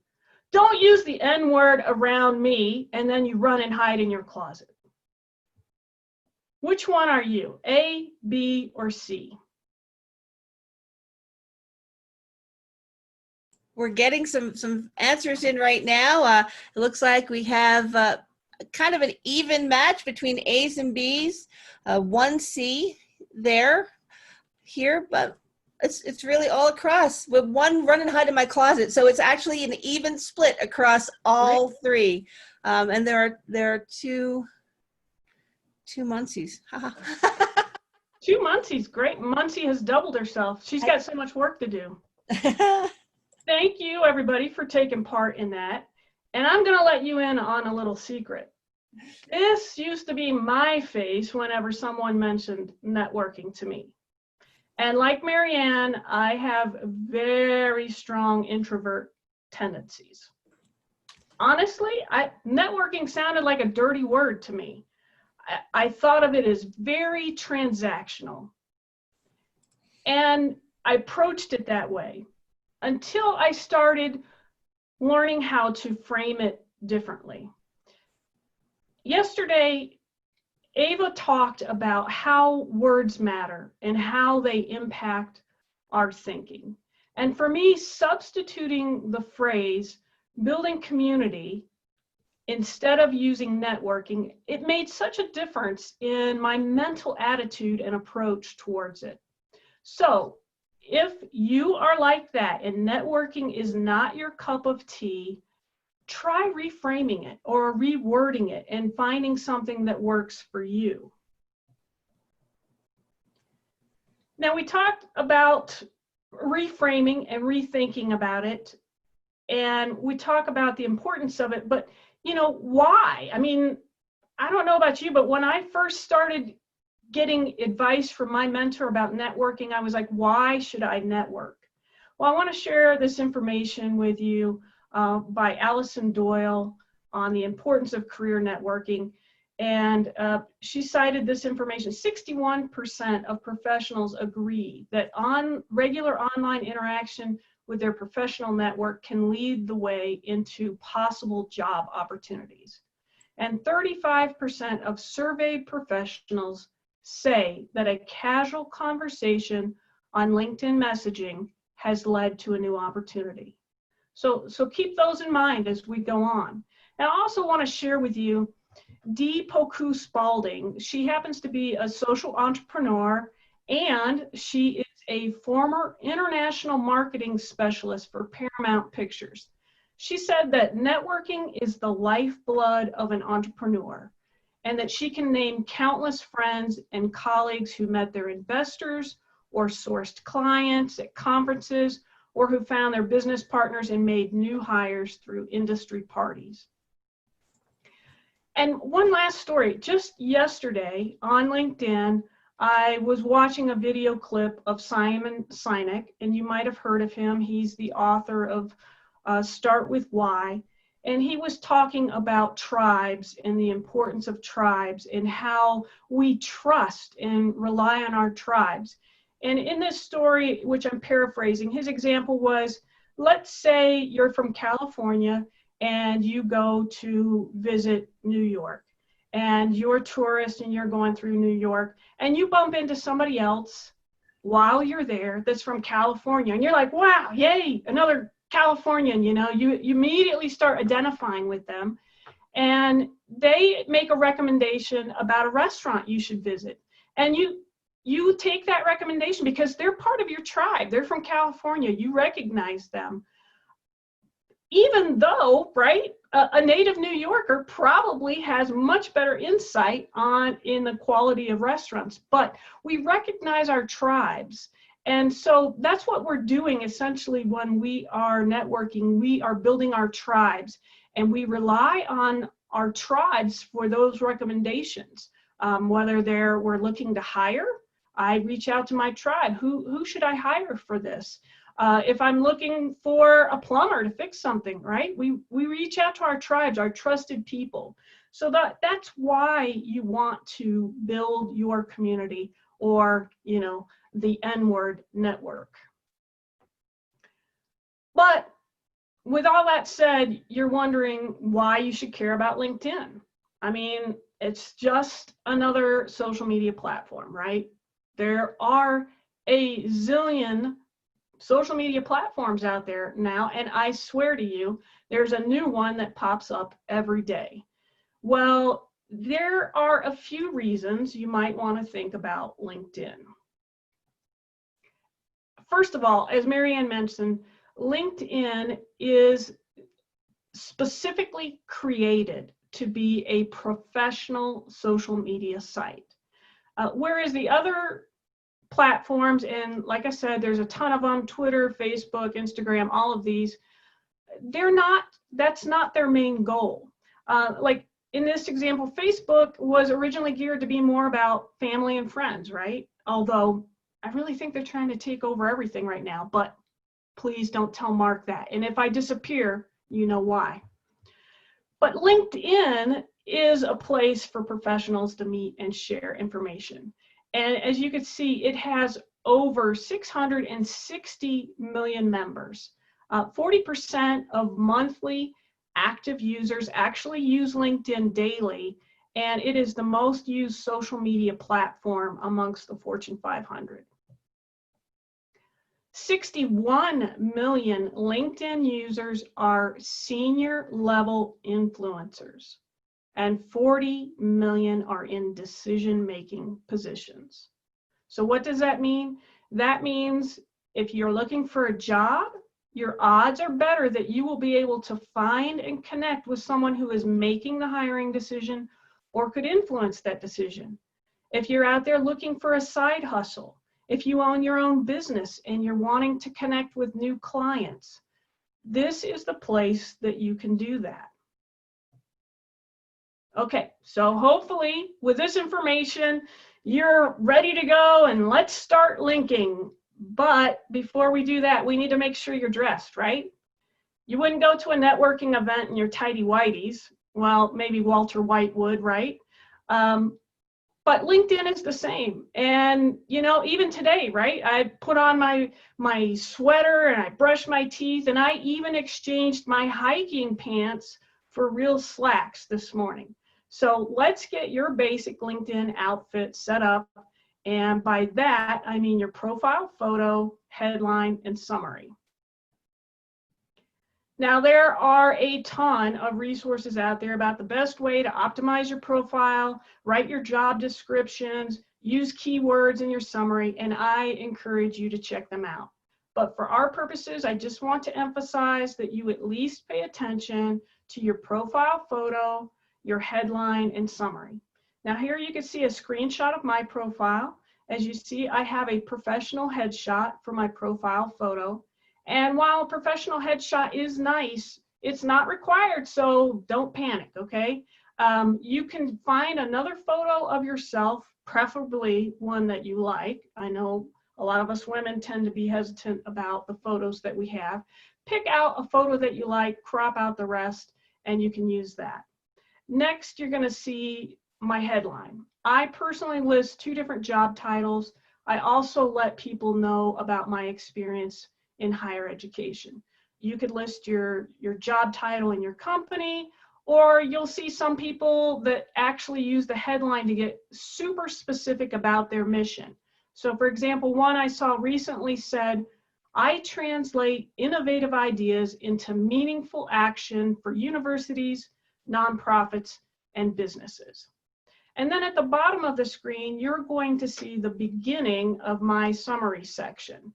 don't use the N word around me and then you run and hide in your closet. Which one are you, A, B, or C? We're getting some answers in right now. It looks like we have kind of an even match between A's and B's. One C there, here, but it's really all across, with one run and hide in my closet. So it's actually an even split across all three. And there are two Muncies. Two Muncies, great. Muncie has doubled herself. She's got so much work to do. Thank you, everybody, for taking part in that. And I'm going to let you in on a little secret. This used to be my face whenever someone mentioned networking to me. And like Marianne, I have very strong introvert tendencies. Honestly, networking sounded like a dirty word to me. I thought of it as very transactional. And I approached it that way until I started learning how to frame it differently. Yesterday, Ava talked about how words matter and how they impact our thinking. And for me, substituting the phrase building community instead of using networking, it made such a difference in my mental attitude and approach towards it. So if you are like that and networking is not your cup of tea, try reframing it or rewording it and finding something that works for you. Now, we talked about reframing and rethinking about it, and we talk about the importance of it, but you know, why? I mean, I don't know about you, but when I first started getting advice from my mentor about networking, I was like, why should I network? Well, I want to share this information with you by Allison Doyle on the importance of career networking. And she cited this information. 61% of professionals agree that regular online interaction with their professional network can lead the way into possible job opportunities. And 35% of surveyed professionals say that a casual conversation on LinkedIn messaging has led to a new opportunity. So keep those in mind as we go on. And I also want to share with you Dee Poku Spalding. She happens to be a social entrepreneur, and she is a former international marketing specialist for Paramount Pictures. She said that networking is the lifeblood of an entrepreneur, and that she can name countless friends and colleagues who met their investors or sourced clients at conferences, or who found their business partners and made new hires through industry parties. And one last story, just yesterday on LinkedIn, I was watching a video clip of Simon Sinek, and you might have heard of him. He's the author of Start With Why. And he was talking about tribes and the importance of tribes and how we trust and rely on our tribes. And in this story, which I'm paraphrasing, his example was, let's say you're from California and you go to visit New York, and you're a tourist and you're going through New York, and you bump into somebody else while you're there that's from California, and you're like, wow, yay, another Californian. You know, you immediately start identifying with them, and they make a recommendation about a restaurant you should visit, and you take that recommendation because they're part of your tribe. They're from California. You recognize them. Even though, right, a native New Yorker probably has much better insight in the quality of restaurants, but we recognize our tribes. And so that's what we're doing essentially when we are networking. We are building our tribes, and we rely on our tribes for those recommendations. Whether we're looking to hire, I reach out to my tribe. Who should I hire for this? If I'm looking for a plumber to fix something, right? We reach out to our tribes, our trusted people. So that's why you want to build your community, or, you know, the N-word network. But with all that said, you're wondering why you should care about LinkedIn. I mean, it's just another social media platform, right? There are a zillion social media platforms out there now, and I swear to you, there's a new one that pops up every day. Well, there are a few reasons you might want to think about LinkedIn. First of all, as Marianne mentioned, LinkedIn is specifically created to be a professional social media site, whereas the other platforms, and like I said, there's a ton of them, Twitter, Facebook, Instagram, all of these, that's not their main goal. Like in this example, Facebook was originally geared to be more about family and friends, right? Although I really think they're trying to take over everything right now, but please don't tell Mark that. And if I disappear, you know why. But LinkedIn is a place for professionals to meet and share information. And as you can see, it has over 660 million members. 40% of monthly active users actually use LinkedIn daily, and it is the most used social media platform amongst the Fortune 500. 61 million LinkedIn users are senior level influencers, and 40 million are in decision-making positions. So what does that mean? That means if you're looking for a job, your odds are better that you will be able to find and connect with someone who is making the hiring decision or could influence that decision. If you're out there looking for a side hustle, if you own your own business and you're wanting to connect with new clients, this is the place that you can do that. Okay, so hopefully with this information, you're ready to go and let's start linking. But before we do that, we need to make sure you're dressed, right? You wouldn't go to a networking event in your tighty whities. Well, maybe Walter White would, right? But LinkedIn is the same. And, you know, even today, right? I put on my sweater and I brushed my teeth, and I even exchanged my hiking pants for real slacks this morning. So let's get your basic LinkedIn outfit set up. And by that, I mean your profile photo, headline, and summary. Now, there are a ton of resources out there about the best way to optimize your profile, write your job descriptions, use keywords in your summary, and I encourage you to check them out. But for our purposes, I just want to emphasize that you at least pay attention to your profile photo, your headline, and summary. Now here you can see a screenshot of my profile. As you see, I have a professional headshot for my profile photo. And while a professional headshot is nice, it's not required, so don't panic, okay? You can find another photo of yourself, preferably one that you like. I know a lot of us women tend to be hesitant about the photos that we have. Pick out a photo that you like, crop out the rest, and you can use that. Next, you're gonna see my headline. I personally list 2 different job titles. I also let people know about my experience in higher education. You could list your job title in your company, or you'll see some people that actually use the headline to get super specific about their mission. So for example, one I saw recently said, I translate innovative ideas into meaningful action for universities, nonprofits, and businesses. And then at the bottom of the screen, you're going to see the beginning of my summary section.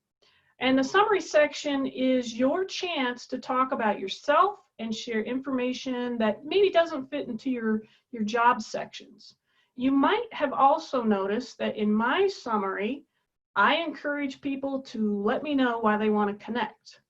And the summary section is your chance to talk about yourself and share information that maybe doesn't fit into your job sections. You might have also noticed that in my summary, I encourage people to let me know why they want to connect.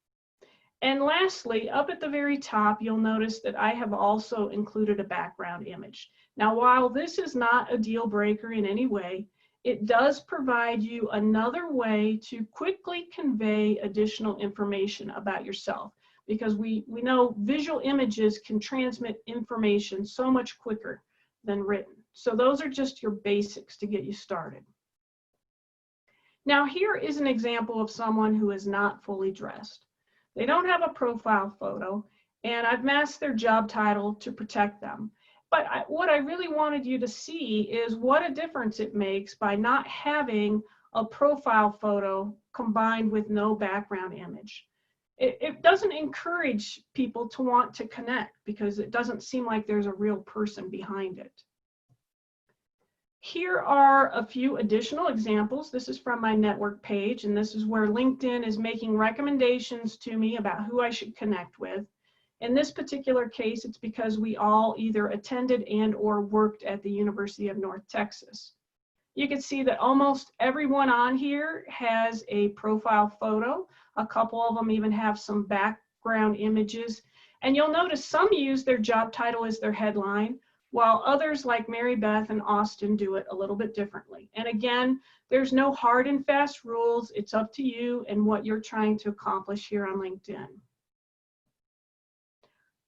And lastly, up at the very top, you'll notice that I have also included a background image. Now, while this is not a deal breaker in any way, it does provide you another way to quickly convey additional information about yourself, because we know visual images can transmit information so much quicker than written. So those are just your basics to get you started. Now here is an example of someone who is not fully dressed. They don't have a profile photo, and I've masked their job title to protect them. But what I really wanted you to see is what a difference it makes by not having a profile photo combined with no background image. It doesn't encourage people to want to connect because it doesn't seem like there's a real person behind it. Here are a few additional examples. This is from my network page, and this is where LinkedIn is making recommendations to me about who I should connect with. In this particular case, it's because we all either attended and or worked at the University of North Texas. You can see that almost everyone on here has a profile photo. A couple of them even have some background images. And you'll notice some use their job title as their headline, while others like Mary Beth and Austin do it a little bit differently. And again, there's no hard and fast rules. It's up to you and what you're trying to accomplish here on LinkedIn.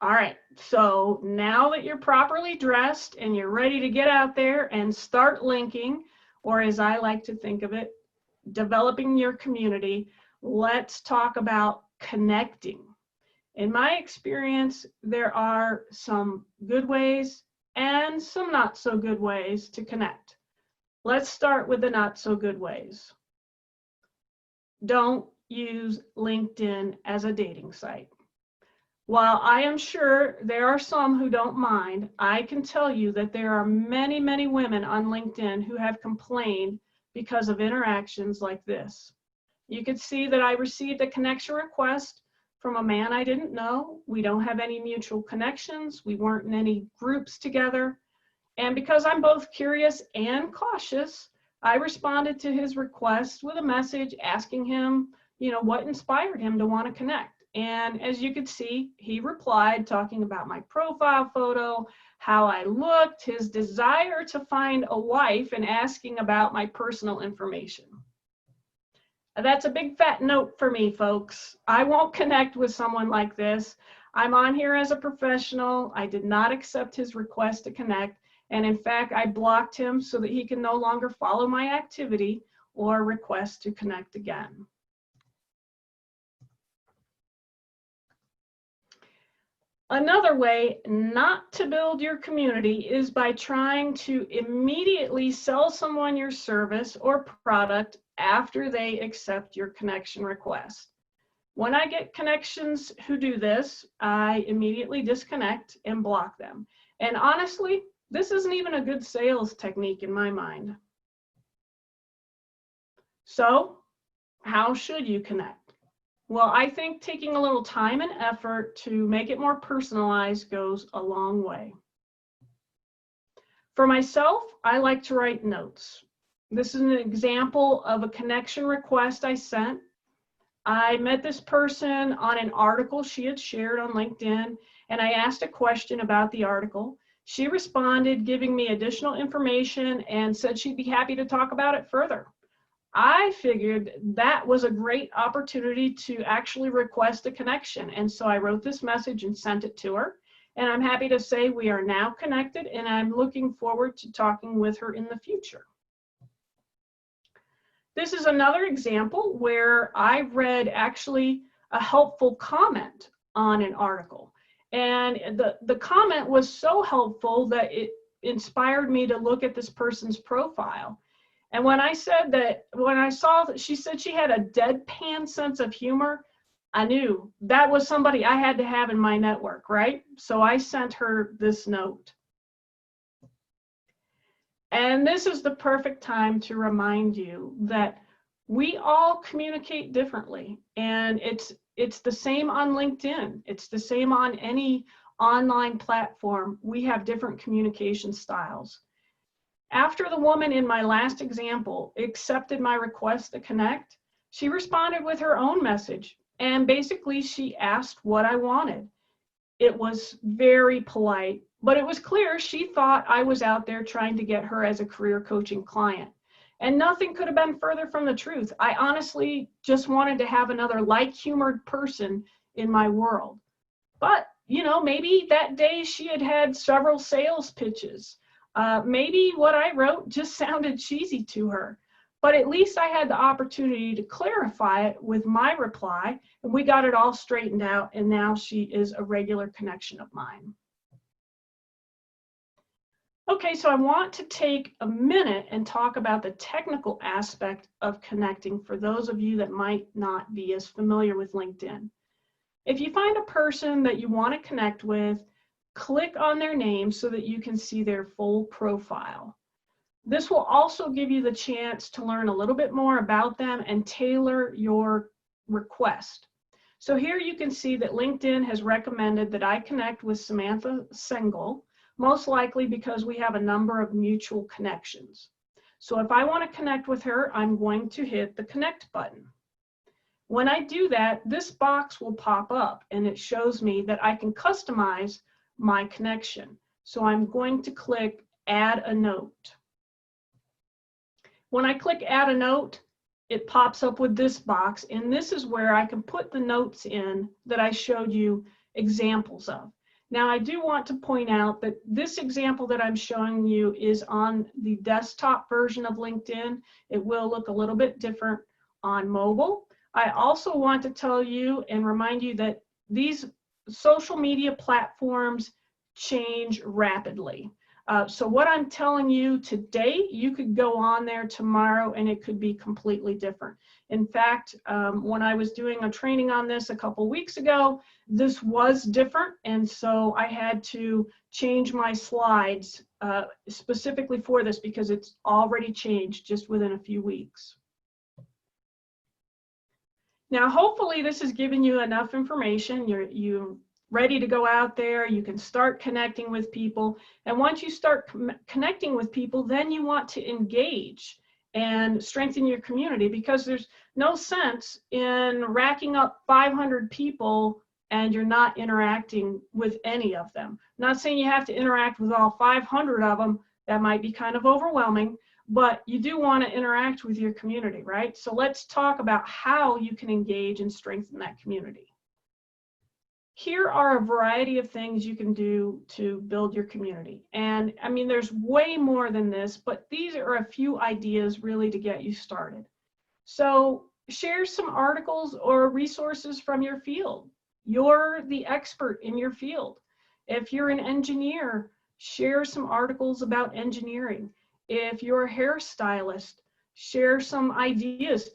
All right, so now that you're properly dressed and you're ready to get out there and start linking, or as I like to think of it, developing your community, let's talk about connecting. In my experience, there are some good ways and some not so good ways to connect. Let's start with the not so good ways. Don't use LinkedIn as a dating site. While I am sure there are some who don't mind, I can tell you that there are many, many women on LinkedIn who have complained because of interactions like this. You could see that I received a connection request from a man I didn't know. We don't have any mutual connections. We weren't in any groups together. And because I'm both curious and cautious, I responded to his request with a message asking him, what inspired him to want to connect. And as you could see, he replied talking about my profile photo, how I looked, his desire to find a wife, and asking about my personal information. That's a big fat note for me, folks. I won't connect with someone like this. I'm on here as a professional. I did not accept his request to connect. And in fact, I blocked him so that he can no longer follow my activity or request to connect again. Another way not to build your community is by trying to immediately sell someone your service or product after they accept your connection request. When I get connections who do this, I immediately disconnect and block them. And honestly, this isn't even a good sales technique in my mind. So, how should you connect? Well, I think taking a little time and effort to make it more personalized goes a long way. For myself, I like to write notes. This is an example of a connection request I sent. I met this person on an article she had shared on LinkedIn, and I asked a question about the article. She responded, giving me additional information and said she'd be happy to talk about it further. I figured that was a great opportunity to actually request a connection. And so I wrote this message and sent it to her. And I'm happy to say we are now connected, and I'm looking forward to talking with her in the future. This is another example where I read actually a helpful comment on an article. And the comment was so helpful that it inspired me to look at this person's profile. And when I saw that she said she had a deadpan sense of humor, I knew that was somebody I had to have in my network, right? So I sent her this note. And this is the perfect time to remind you that we all communicate differently. And it's the same on LinkedIn. It's the same on any online platform. We have different communication styles. After the woman in my last example accepted my request to connect, she responded with her own message. And basically, she asked what I wanted. It was very polite, but it was clear she thought I was out there trying to get her as a career coaching client. And nothing could have been further from the truth. I honestly just wanted to have another light-humored person in my world. But, maybe that day she had had several sales pitches. Maybe what I wrote just sounded cheesy to her. But at least I had the opportunity to clarify it with my reply, and we got it all straightened out, and now she is a regular connection of mine. Okay, so I want to take a minute and talk about the technical aspect of connecting for those of you that might not be as familiar with LinkedIn. If you find a person that you want to connect with, click on their name so that you can see their full profile. This will also give you the chance to learn a little bit more about them and tailor your request. So here you can see that LinkedIn has recommended that I connect with Samantha Sengel, most likely because we have a number of mutual connections. So if I want to connect with her, I'm going to hit the connect button. When I do that, this box will pop up and it shows me that I can customize my connection. So I'm going to click add a note. When I click add a note, it pops up with this box, and this is where I can put the notes in that I showed you examples of. Now, I do want to point out that this example that I'm showing you is on the desktop version of LinkedIn. It will look a little bit different on mobile. I also want to tell you and remind you that these social media platforms change rapidly. So what I'm telling you today, you could go on there tomorrow and it could be completely different. In fact, when I was doing a training on this a couple weeks ago, this was different. And so I had to change my slides specifically for this because it's already changed just within a few weeks. Now, hopefully this has given you enough information. You're ready to go out there, you can start connecting with people. And once you start connecting with people, then you want to engage and strengthen your community, because there's no sense in racking up 500 people and you're not interacting with any of them. I'm not saying you have to interact with all 500 of them. That might be kind of overwhelming, but you do want to interact with your community, right? So let's talk about how you can engage and strengthen that community. Here are a variety of things you can do to build your community. And I mean, there's way more than this, but these are a few ideas really to get you started. So share some articles or resources from your field. You're the expert in your field. If you're an engineer, share some articles about engineering. If you're a hairstylist, share some ideas.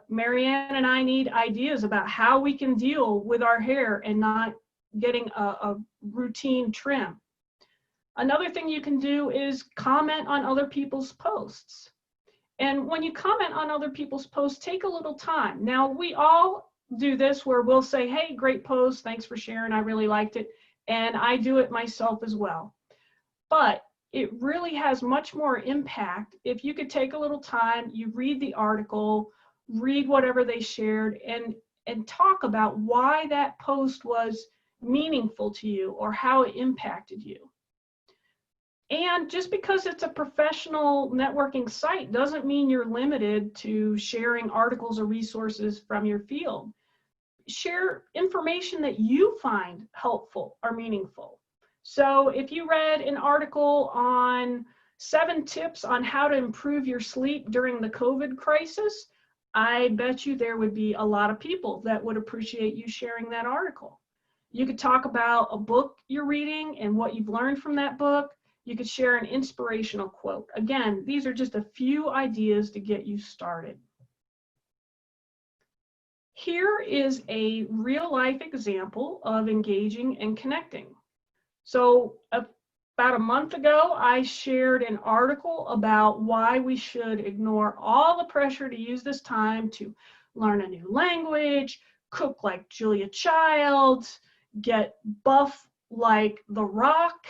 Marianne and I need ideas about how we can deal with our hair and not getting a routine trim. Another thing you can do is comment on other people's posts. And when you comment on other people's posts, take a little time. Now, we all do this where we'll say, hey, great post, thanks for sharing, I really liked it. And I do it myself as well. But it really has much more impact if you could take a little time, you read the article, read whatever they shared, and talk about why that post was meaningful to you or how it impacted you. And just because it's a professional networking site doesn't mean you're limited to sharing articles or resources from your field. Share information that you find helpful or meaningful. So if you read an article on 7 tips on how to improve your sleep during the COVID crisis, I bet you there would be a lot of people that would appreciate you sharing that article. You could talk about a book you're reading and what you've learned from that book. You could share an inspirational quote. Again, these are just a few ideas to get you started. Here is a real-life example of engaging and connecting. So about a month ago, I shared an article about why we should ignore all the pressure to use this time to learn a new language, cook like Julia Childs, get buff like The Rock.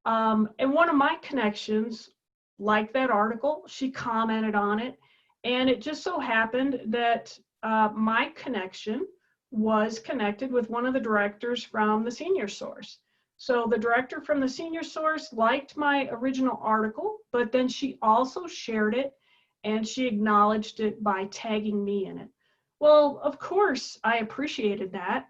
And one of my connections liked that article. She commented on it. And it just so happened that my connection was connected with one of the directors from the Senior Source. So the director from the Senior Source liked my original article, but then she also shared it and she acknowledged it by tagging me in it. Well, of course, I appreciated that.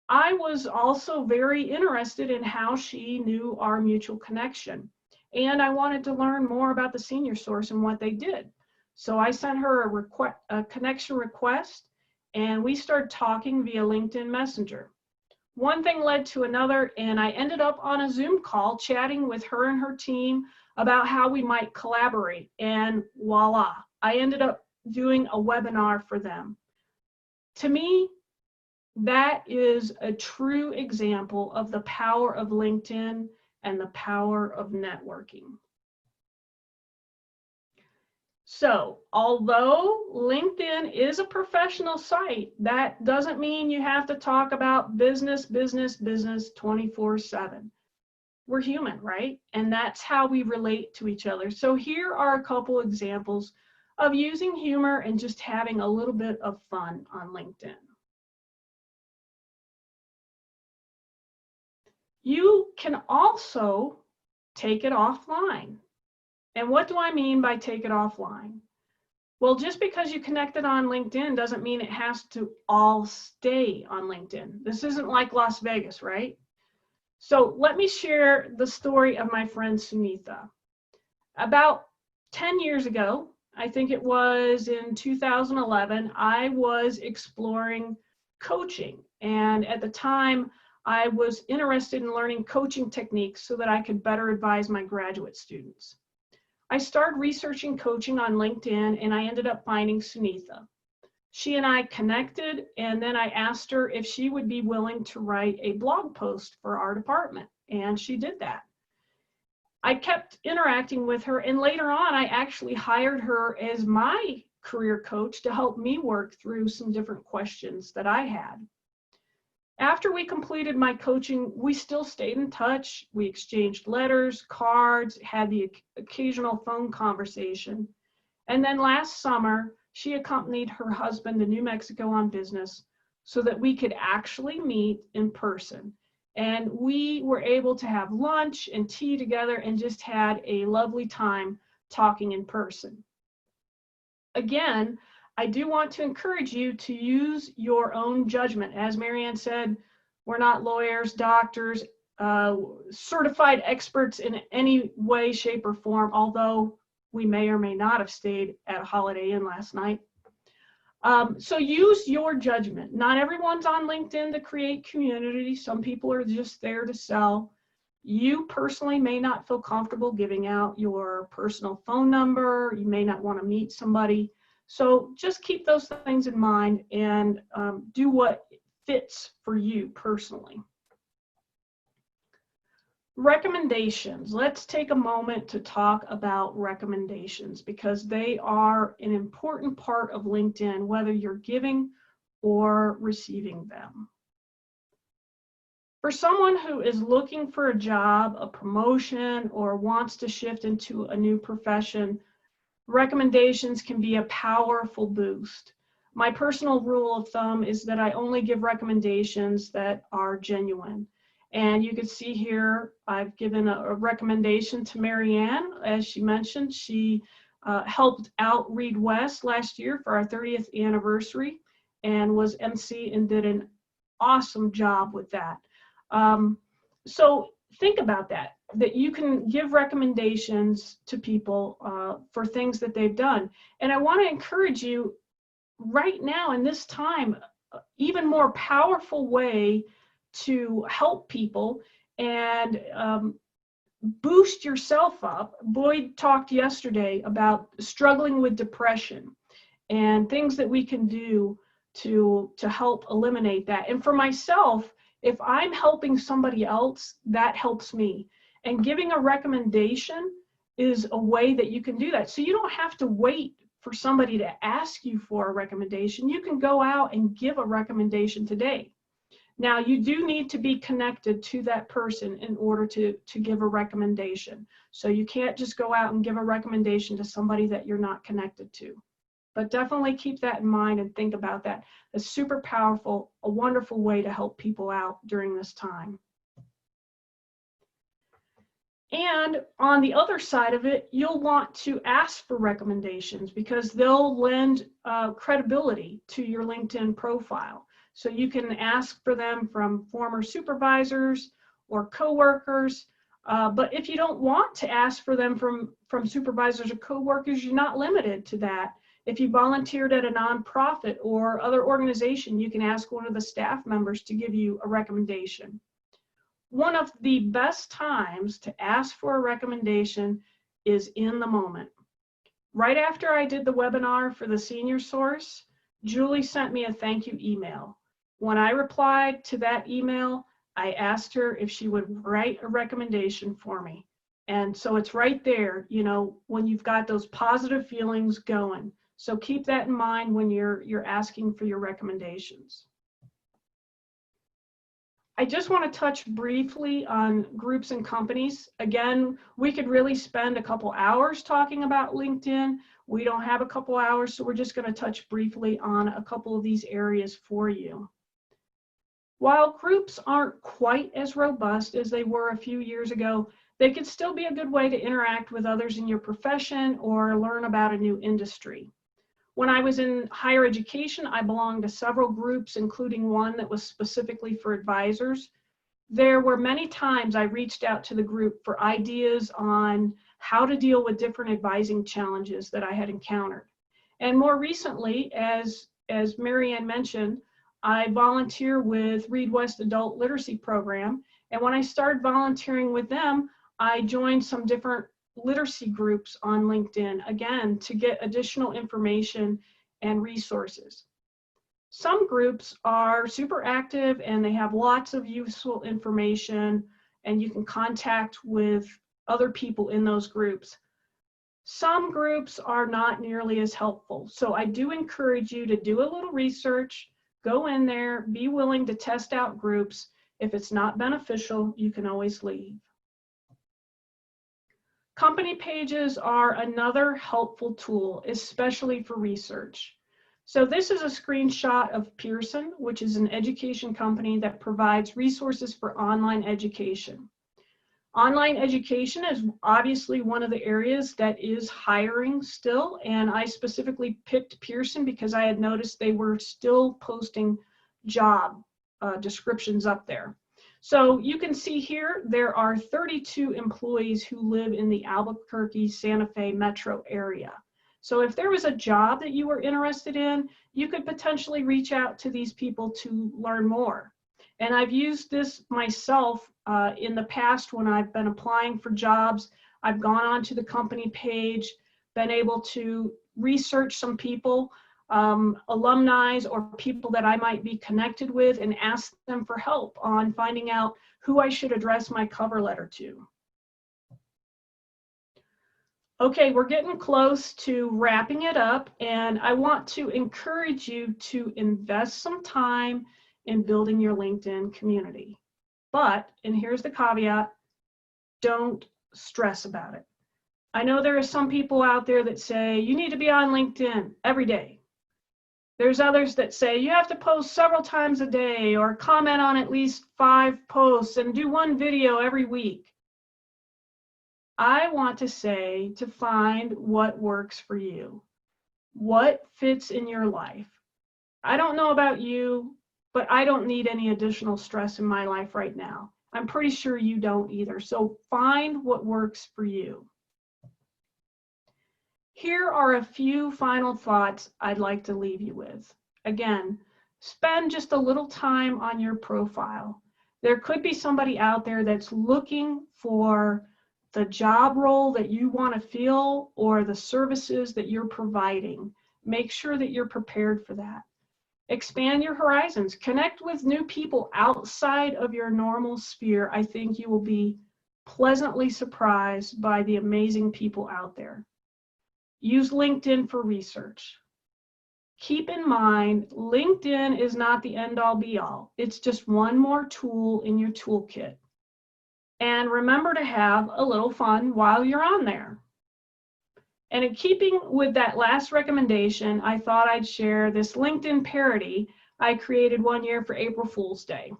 I was also very interested in how she knew our mutual connection. And I wanted to learn more about the Senior Source and what they did. So I sent her a connection request and we started talking via LinkedIn Messenger. One thing led to another, and I ended up on a Zoom call chatting with her and her team about how we might collaborate, and voila, I ended up doing a webinar for them. To me, that is a true example of the power of LinkedIn and the power of networking. So, although LinkedIn is a professional site, that doesn't mean you have to talk about business 24/7. We're human, right? And that's how we relate to each other. So here are a couple examples of using humor and just having a little bit of fun on LinkedIn. You can also take it offline. And what do I mean by take it offline? Well, just because you connected on LinkedIn doesn't mean it has to all stay on LinkedIn. This isn't like Las Vegas, right? So let me share the story of my friend Sunitha. About 10 years ago, I think it was in 2011, I was exploring coaching. And at the time, I was interested in learning coaching techniques so that I could better advise my graduate students. I started researching coaching on LinkedIn and I ended up finding Sunitha. She and I connected, and then I asked her if she would be willing to write a blog post for our department, and she did that. I kept interacting with her, and later on I actually hired her as my career coach to help me work through some different questions that I had. After we completed my coaching, we still stayed in touch. We exchanged letters, cards, had the occasional phone conversation. And then last summer, she accompanied her husband to New Mexico on business so that we could actually meet in person. And we were able to have lunch and tea together and just had a lovely time talking in person. Again, I do want to encourage you to use your own judgment. As Marianne said, we're not lawyers, doctors, certified experts in any way, shape, or form, although we may or may not have stayed at a Holiday Inn last night. So use your judgment. Not everyone's on LinkedIn to create community. Some people are just there to sell. You personally may not feel comfortable giving out your personal phone number. You may not want to meet somebody. So just keep those things in mind and do what fits for you personally. Recommendations. Let's take a moment to talk about recommendations because they are an important part of LinkedIn, whether you're giving or receiving them. For someone who is looking for a job, a promotion, or wants to shift into a new profession, recommendations can be a powerful boost. My personal rule of thumb is that I only give recommendations that are genuine. And you can see here, I've given a recommendation to Marianne. As she mentioned, she helped out Read West last year for our 30th anniversary and was MC and did an awesome job with that. So think about that you can give recommendations to people for things that they've done. And I want to encourage you right now in this time, even more powerful way to help people and boost yourself up. Boyd talked yesterday about struggling with depression and things that we can do to help eliminate that. And for myself, if I'm helping somebody else, that helps me. And giving a recommendation is a way that you can do that. So you don't have to wait for somebody to ask you for a recommendation. You can go out and give a recommendation today. Now, you do need to be connected to that person in order to give a recommendation. So you can't just go out and give a recommendation to somebody that you're not connected to. But definitely keep that in mind and think about that. It's super powerful, a wonderful way to help people out during this time. And on the other side of it, you'll want to ask for recommendations because they'll lend credibility to your LinkedIn profile. So you can ask for them from former supervisors or coworkers. But if you don't want to ask for them from supervisors or coworkers, you're not limited to that. If you volunteered at a nonprofit or other organization, you can ask one of the staff members to give you a recommendation. One of the best times to ask for a recommendation is in the moment. Right after I did the webinar for the senior source, Julie sent me a thank you email. When I replied to that email, I asked her if she would write a recommendation for me. And so it's right there, you know, when you've got those positive feelings going. So keep that in mind when you're asking for your recommendations. I just want to touch briefly on groups and companies. Again, we could really spend a couple hours talking about LinkedIn. We don't have a couple hours, so we're just going to touch briefly on a couple of these areas for you. While groups aren't quite as robust as they were a few years ago, they could still be a good way to interact with others in your profession or learn about a new industry. When I was in higher education, I belonged to several groups, including one that was specifically for advisors. There were many times I reached out to the group for ideas on how to deal with different advising challenges that I had encountered. And more recently, as Marianne mentioned, I volunteer with Read West Adult Literacy Program. And when I started volunteering with them, I joined some different literacy groups on LinkedIn, again, to get additional information and resources. Some groups are super active and they have lots of useful information and you can contact with other people in those groups. Some groups are not nearly as helpful. So I do encourage you to do a little research, go in there, be willing to test out groups. If it's not beneficial, you can always leave. Company pages are another helpful tool, especially for research. So this is a screenshot of Pearson, which is an education company that provides resources for online education. Online education is obviously one of the areas that is hiring still, and I specifically picked Pearson because I had noticed they were still posting job descriptions up there. So you can see here, there are 32 employees who live in the Albuquerque, Santa Fe metro area. So if there was a job that you were interested in, you could potentially reach out to these people to learn more. And I've used this myself in the past when I've been applying for jobs. I've gone onto the company page, been able to research some people, alumni or people that I might be connected with, and ask them for help on finding out who I should address my cover letter to. Okay, we're getting close to wrapping it up, and I want to encourage you to invest some time in building your LinkedIn community. But, and here's the caveat, don't stress about it. I know there are some people out there that say you need to be on LinkedIn every day. There's others that say you have to post several times a day or comment on at least 5 posts and do 1 video every week. I want to say to find what works for you, what fits in your life. I don't know about you, but I don't need any additional stress in my life right now. I'm pretty sure you don't either. So find what works for you. Here are a few final thoughts I'd like to leave you with. Again, spend just a little time on your profile. There could be somebody out there that's looking for the job role that you want to fill or the services that you're providing. Make sure that you're prepared for that. Expand your horizons. Connect with new people outside of your normal sphere. I think you will be pleasantly surprised by the amazing people out there. Use LinkedIn for research. Keep in mind, LinkedIn is not the end-all be-all. It's just one more tool in your toolkit. And remember to have a little fun while you're on there. And in keeping with that last recommendation, I thought I'd share this LinkedIn parody I created one year for April Fool's Day.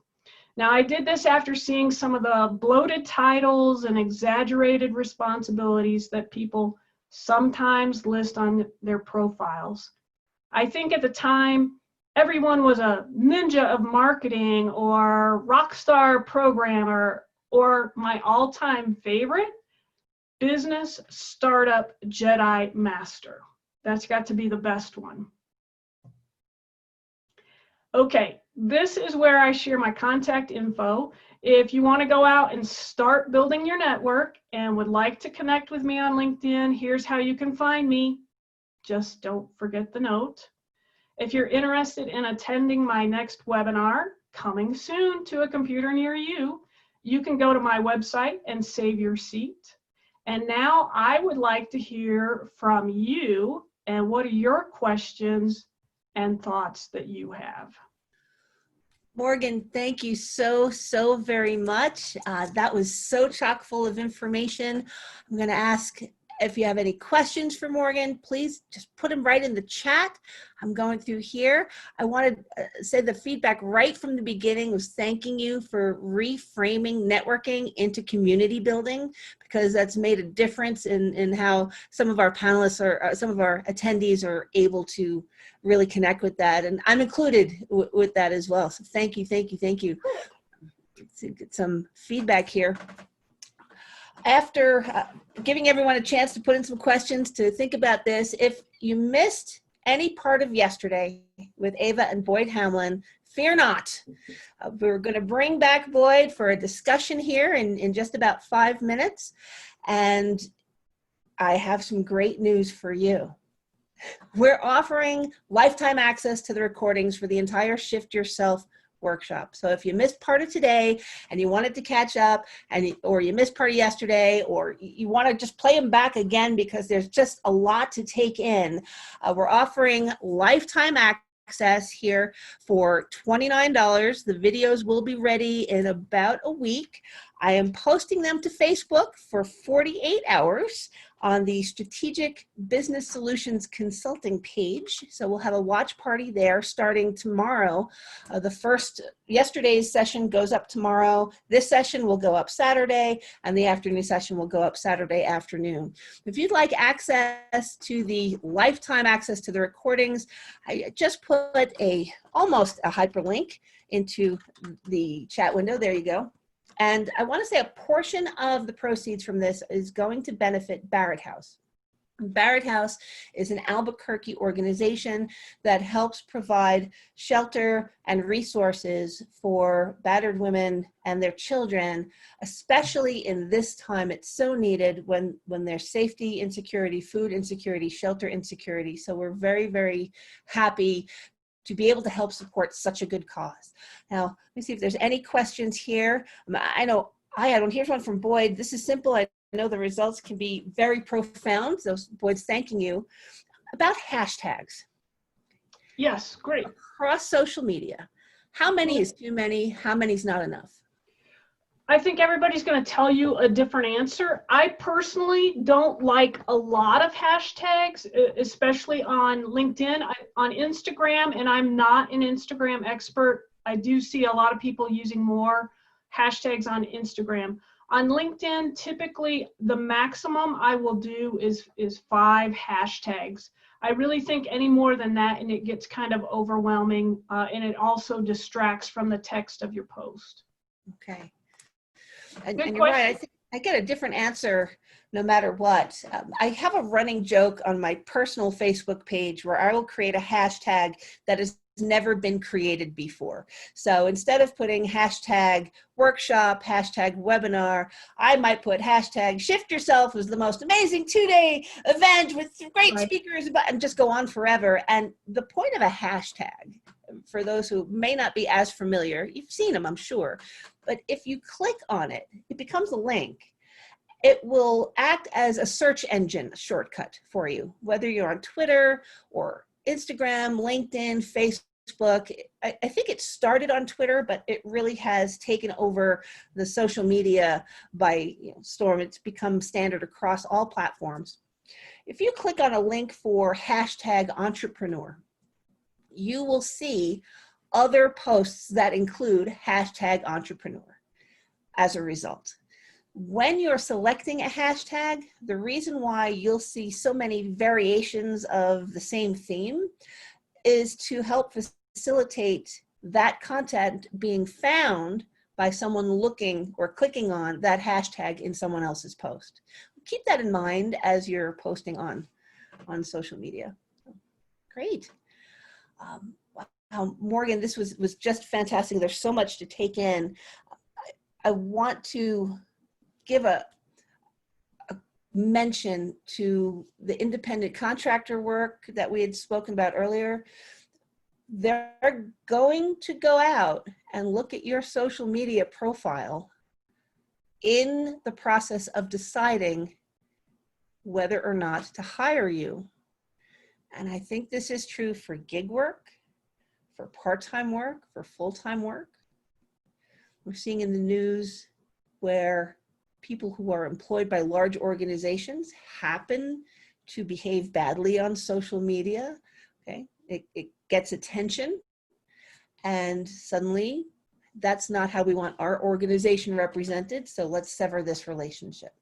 Now, I did this after seeing some of the bloated titles and exaggerated responsibilities that people sometimes list on their profiles. I think at the time, everyone was a ninja of marketing or rock star programmer, or my all-time favorite, business startup Jedi master. That's got to be the best one. Okay, this is where I share my contact info. If you want to go out and start building your network and would like to connect with me on LinkedIn, here's how you can find me. Just don't forget the note. If you're interested in attending my next webinar, coming soon to a computer near you, you can go to my website and save your seat. And now I would like to hear from you and what are your questions and thoughts that you have. Morgan, thank you so very much. That was so chock full of information. I'm going to ask if you have any questions for Morgan, please just put them right in the chat. I'm going through here. I want to say the feedback right from the beginning was thanking you for reframing networking into community building, because that's made a difference in how some of our panelists or some of our attendees are able to really connect with that. And I'm included with that as well. So thank you. Let's get some feedback here. After giving everyone a chance to put in some questions to think about this, if you missed any part of yesterday with Ava and Boyd Hamlin, fear not. We're going to bring back Boyd for a discussion here in just about 5 minutes. And I have some great news for you. We're offering lifetime access to the recordings for the entire Shift Yourself workshop. So if you missed part of today and you wanted to catch up, or you missed part of yesterday, or you want to just play them back again because there's just a lot to take in, we're offering lifetime access here for $29. The videos will be ready in about a week. I am posting them to Facebook for 48 hours on the Strategic Business Solutions Consulting page. So we'll have a watch party there starting tomorrow. Yesterday's session goes up tomorrow. This session will go up Saturday, and the afternoon session will go up Saturday afternoon. If you'd like access to the lifetime access to the recordings, I just put almost a hyperlink into the chat window. There you go. And I want to say a portion of the proceeds from this is going to benefit Barrett House. Barrett House is an Albuquerque organization that helps provide shelter and resources for battered women and their children, especially in this time. It's so needed when there's safety insecurity, food insecurity, shelter insecurity. So we're very, very happy to be able to help support such a good cause. Now, let me see if there's any questions here. I know I don't hear one from Boyd. This is simple. I know the results can be very profound. Those boys thanking you. About hashtags. Yes, great. Across social media. How many is too many? How many is not enough? I think everybody's going to tell you a different answer. I personally don't like a lot of hashtags, especially on LinkedIn. On Instagram, and I'm not an Instagram expert, I do see a lot of people using more hashtags on Instagram. On LinkedIn, typically the maximum I will do is 5 hashtags. I really think any more than that, and it gets kind of overwhelming, and it also distracts from the text of your post. Okay. And Good you're question. right. I think I get a different answer no matter what. I have a running joke on my personal Facebook page where I will create a hashtag that has never been created before. So instead of putting hashtag workshop, hashtag webinar, I might put hashtag shift yourself was the most amazing 2-day event with great speakers, and just go on forever. And the point of a hashtag, for those who may not be as familiar, you've seen them, I'm sure, but if you click on it, it becomes a link. It will act as a search engine shortcut for you, whether you're on Twitter or Instagram, LinkedIn, Facebook. I think it started on Twitter, but it really has taken over the social media by storm. It's become standard across all platforms. If you click on a link for hashtag entrepreneur, you will see other posts that include hashtag entrepreneur as a result. When you're selecting a hashtag, the reason why you'll see so many variations of the same theme is to help facilitate that content being found by someone looking or clicking on that hashtag in someone else's post. Keep that in mind as you're posting on social media. Great. Wow, Morgan, this was just fantastic. There's so much to take in. I want to give a mention to the independent contractor work that we had spoken about earlier. They're going to go out and look at your social media profile in the process of deciding whether or not to hire you. And I think this is true for gig work, for part-time work, for full-time work. We're seeing in the news where people who are employed by large organizations happen to behave badly on social media. Okay, it gets attention, and suddenly that's not how we want our organization represented, so let's sever this relationship.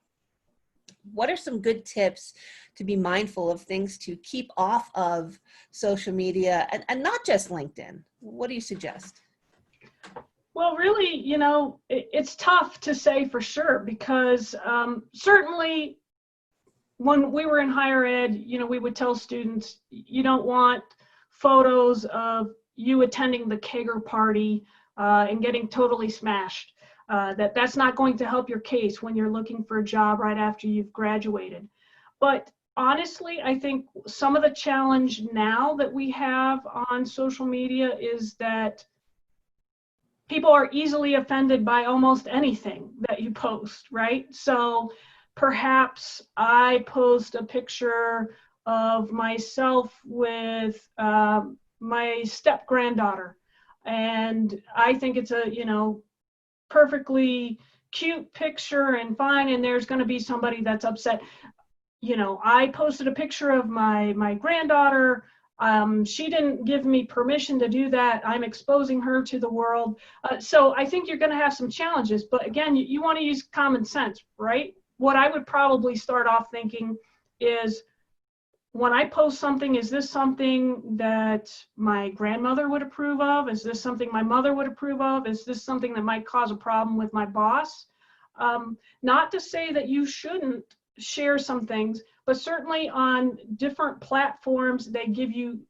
What are some good tips to be mindful of, things to keep off of social media, and not just LinkedIn? What do you suggest? Well, really, it's tough to say for sure, because certainly when we were in higher ed, we would tell students, you don't want photos of you attending the kegger party and getting totally smashed. That's not going to help your case when you're looking for a job right after you've graduated. But honestly, I think some of the challenge now that we have on social media is that people are easily offended by almost anything that you post, right? So perhaps I post a picture of myself with my step granddaughter, and I think it's a perfectly cute picture and fine, and there's going to be somebody that's upset. I posted a picture of my granddaughter. She didn't give me permission to do that. I'm exposing her to the world. So I think you're going to have some challenges. But again, you want to use common sense, right? What I would probably start off thinking is, when I post something, is this something that my grandmother would approve of? Is this something my mother would approve of? Is this something that might cause a problem with my boss? Not to say that you shouldn't share some things, but certainly on different platforms, they give you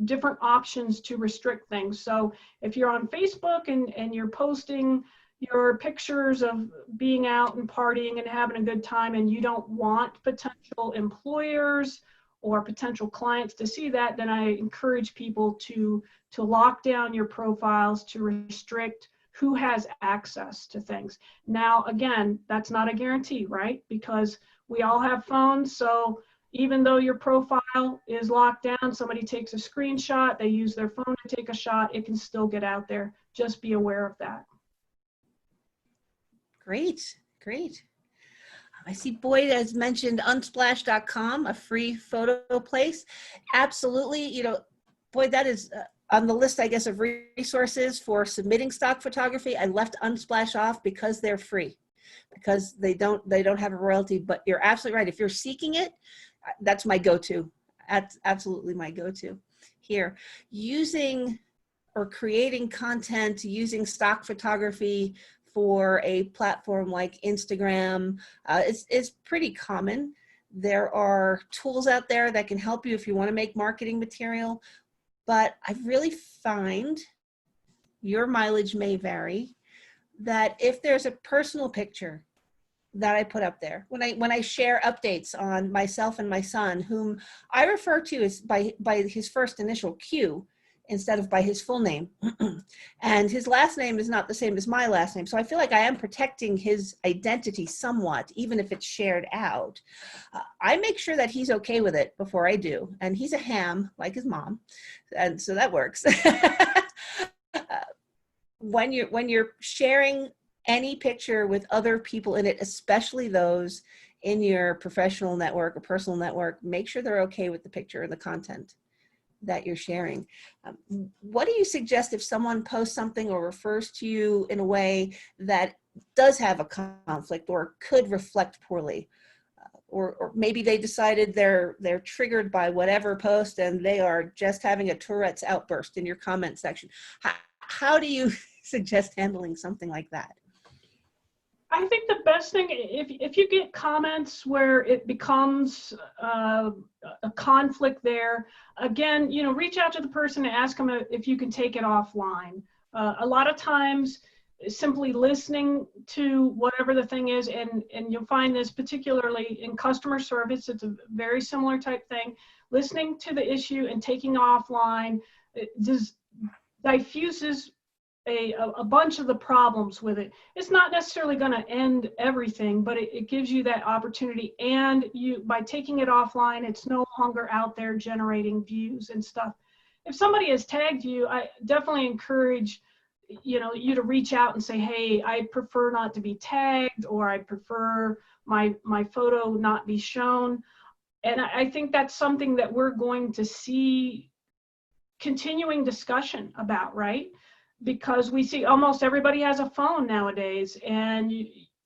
different options to restrict things. So if you're on Facebook and you're posting your pictures of being out and partying and having a good time, and you don't want potential employers or potential clients to see that, then I encourage people to lock down your profiles, to restrict who has access to things. Now, again, that's not a guarantee, right? Because we all have phones, so even though your profile is locked down, somebody takes a screenshot, they use their phone to take a shot, it can still get out there. Just be aware of that. Great, great. I see Boyd has mentioned unsplash.com, a free photo place. Absolutely, you know, Boyd, that is on the list, I guess, of resources for submitting stock photography. I left Unsplash off because they're free, because they don't have a royalty. But you're absolutely right. If you're seeking it, that's my go-to. That's absolutely my go-to. Here, using or creating content using stock photography for a platform like Instagram is pretty common. There are tools out there that can help you if you want to make marketing material, but I really find, your mileage may vary, that if there's a personal picture that I put up there, when I share updates on myself and my son, whom I refer to as by his first initial Q, instead of by his full name. And his last name is not the same as my last name. So I feel like I am protecting his identity somewhat, even if it's shared out. I make sure that he's okay with it before I do. And he's a ham, like his mom. And so that works. When you're sharing any picture with other people in it, especially those in your professional network or personal network, make sure they're okay with the picture and the content that you're sharing. What do you suggest if someone posts something or refers to you in a way that does have a conflict or could reflect poorly? Or maybe they decided they're triggered by whatever post and they are just having a Tourette's outburst in your comment section. How do you suggest handling something like that? I think the best thing, if you get comments where it becomes a conflict there, again, you know, reach out to the person and ask them if you can take it offline. A lot of times, simply listening to whatever the thing is, and you'll find this particularly in customer service, it's a very similar type thing. Listening to the issue and taking offline just diffuses a bunch of the problems with it. It's not necessarily going to end everything, but it gives you that opportunity. And you, by taking it offline, it's no longer out there generating views and stuff. If somebody has tagged you, I definitely encourage you to reach out and say, hey, I prefer not to be tagged, or I prefer my photo not be shown. And I think that's something that we're going to see continuing discussion about, right? Because we see almost everybody has a phone nowadays, and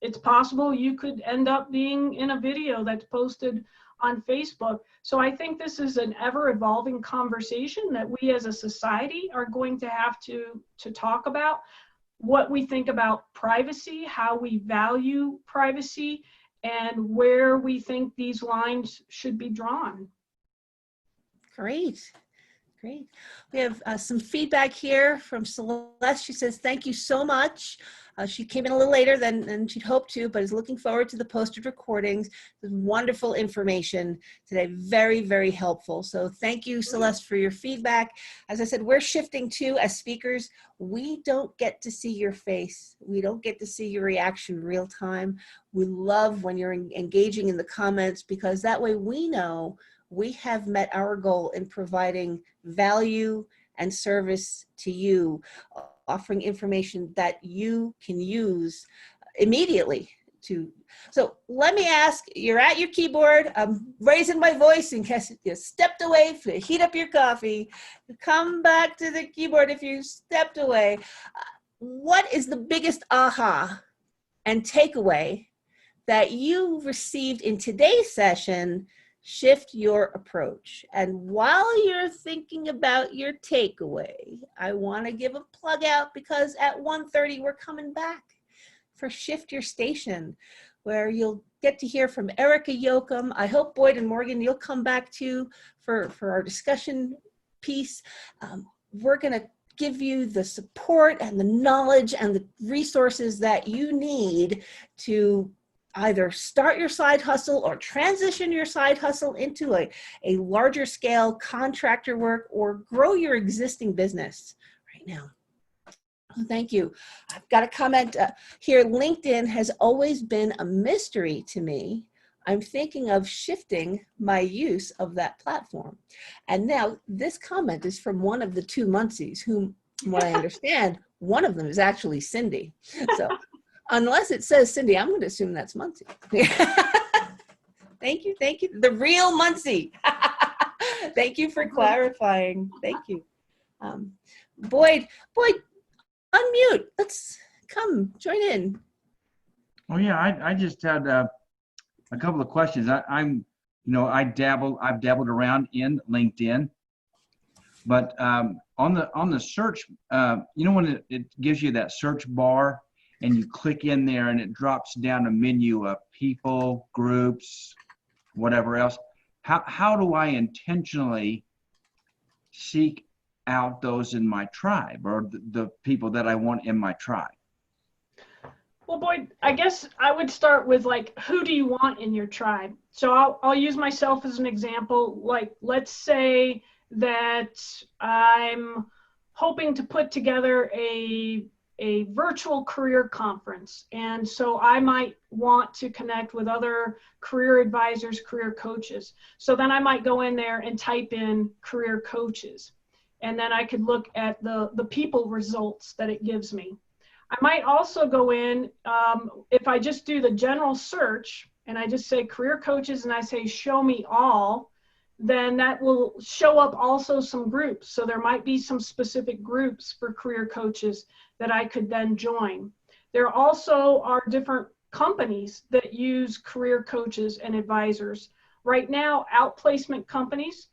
it's possible you could end up being in a video that's posted on Facebook. So I think this is an ever-evolving conversation that we as a society are going to have to talk about, what we think about privacy, how we value privacy, and where we think these lines should be drawn. Great. Great. We have some feedback here from Celeste. She says, thank you so much. She came in a little later than she'd hoped to, but is looking forward to the posted recordings. Wonderful information today. Very, very helpful. So thank you, Celeste, for your feedback. As I said, we're shifting to, as speakers, we don't get to see your face. We don't get to see your reaction real time. We love when you're engaging in the comments, because that way we know we have met our goal in providing value and service to you, offering information that you can use immediately. So let me ask, you're at your keyboard, I'm raising my voice in case you stepped away to heat up your coffee. Come back to the keyboard if you stepped away. What is the biggest aha and takeaway that you received in today's session? Shift your approach. And while you're thinking about your takeaway, I want to give a plug out, because at 1:30 we're coming back for Shift Your Station, where you'll get to hear from Erica Yoakum. I hope Boyd and Morgan, you'll come back too for our discussion piece. We're going to give you the support and the knowledge and the resources that you need to either start your side hustle or transition your side hustle into a larger scale contractor work, or grow your existing business right now. Thank you. I've got a comment here. LinkedIn has always been a mystery to me. I'm thinking of shifting my use of that platform. And now this comment is from one of the two Muncies, whom, from what I understand, one of them is actually Cindy. So unless it says Cindy, I'm going to assume that's Muncie. Thank you. Thank you. The real Muncie. Thank you for clarifying. Thank you. Boyd, unmute. Let's come join in. Oh yeah, I just had a couple of questions. I've dabbled around in LinkedIn, but on the search, when it gives you that search bar and you click in there and it drops down a menu of people, groups, whatever else. How do I intentionally seek out those in my tribe, or the people that I want in my tribe? Well, Boyd, I guess I would start with, like, who do you want in your tribe? So I'll use myself as an example. Like, let's say that I'm hoping to put together a virtual career conference. And so I might want to connect with other career advisors, career coaches. So then I might go in there and type in career coaches. And then I could look at the people results that it gives me. I might also go in, if I just do the general search and I just say career coaches and I say show me all, then that will show up also some groups. So there might be some specific groups for career coaches that I could then join. There also are different companies that use career coaches and advisors. Right now, outplacement companies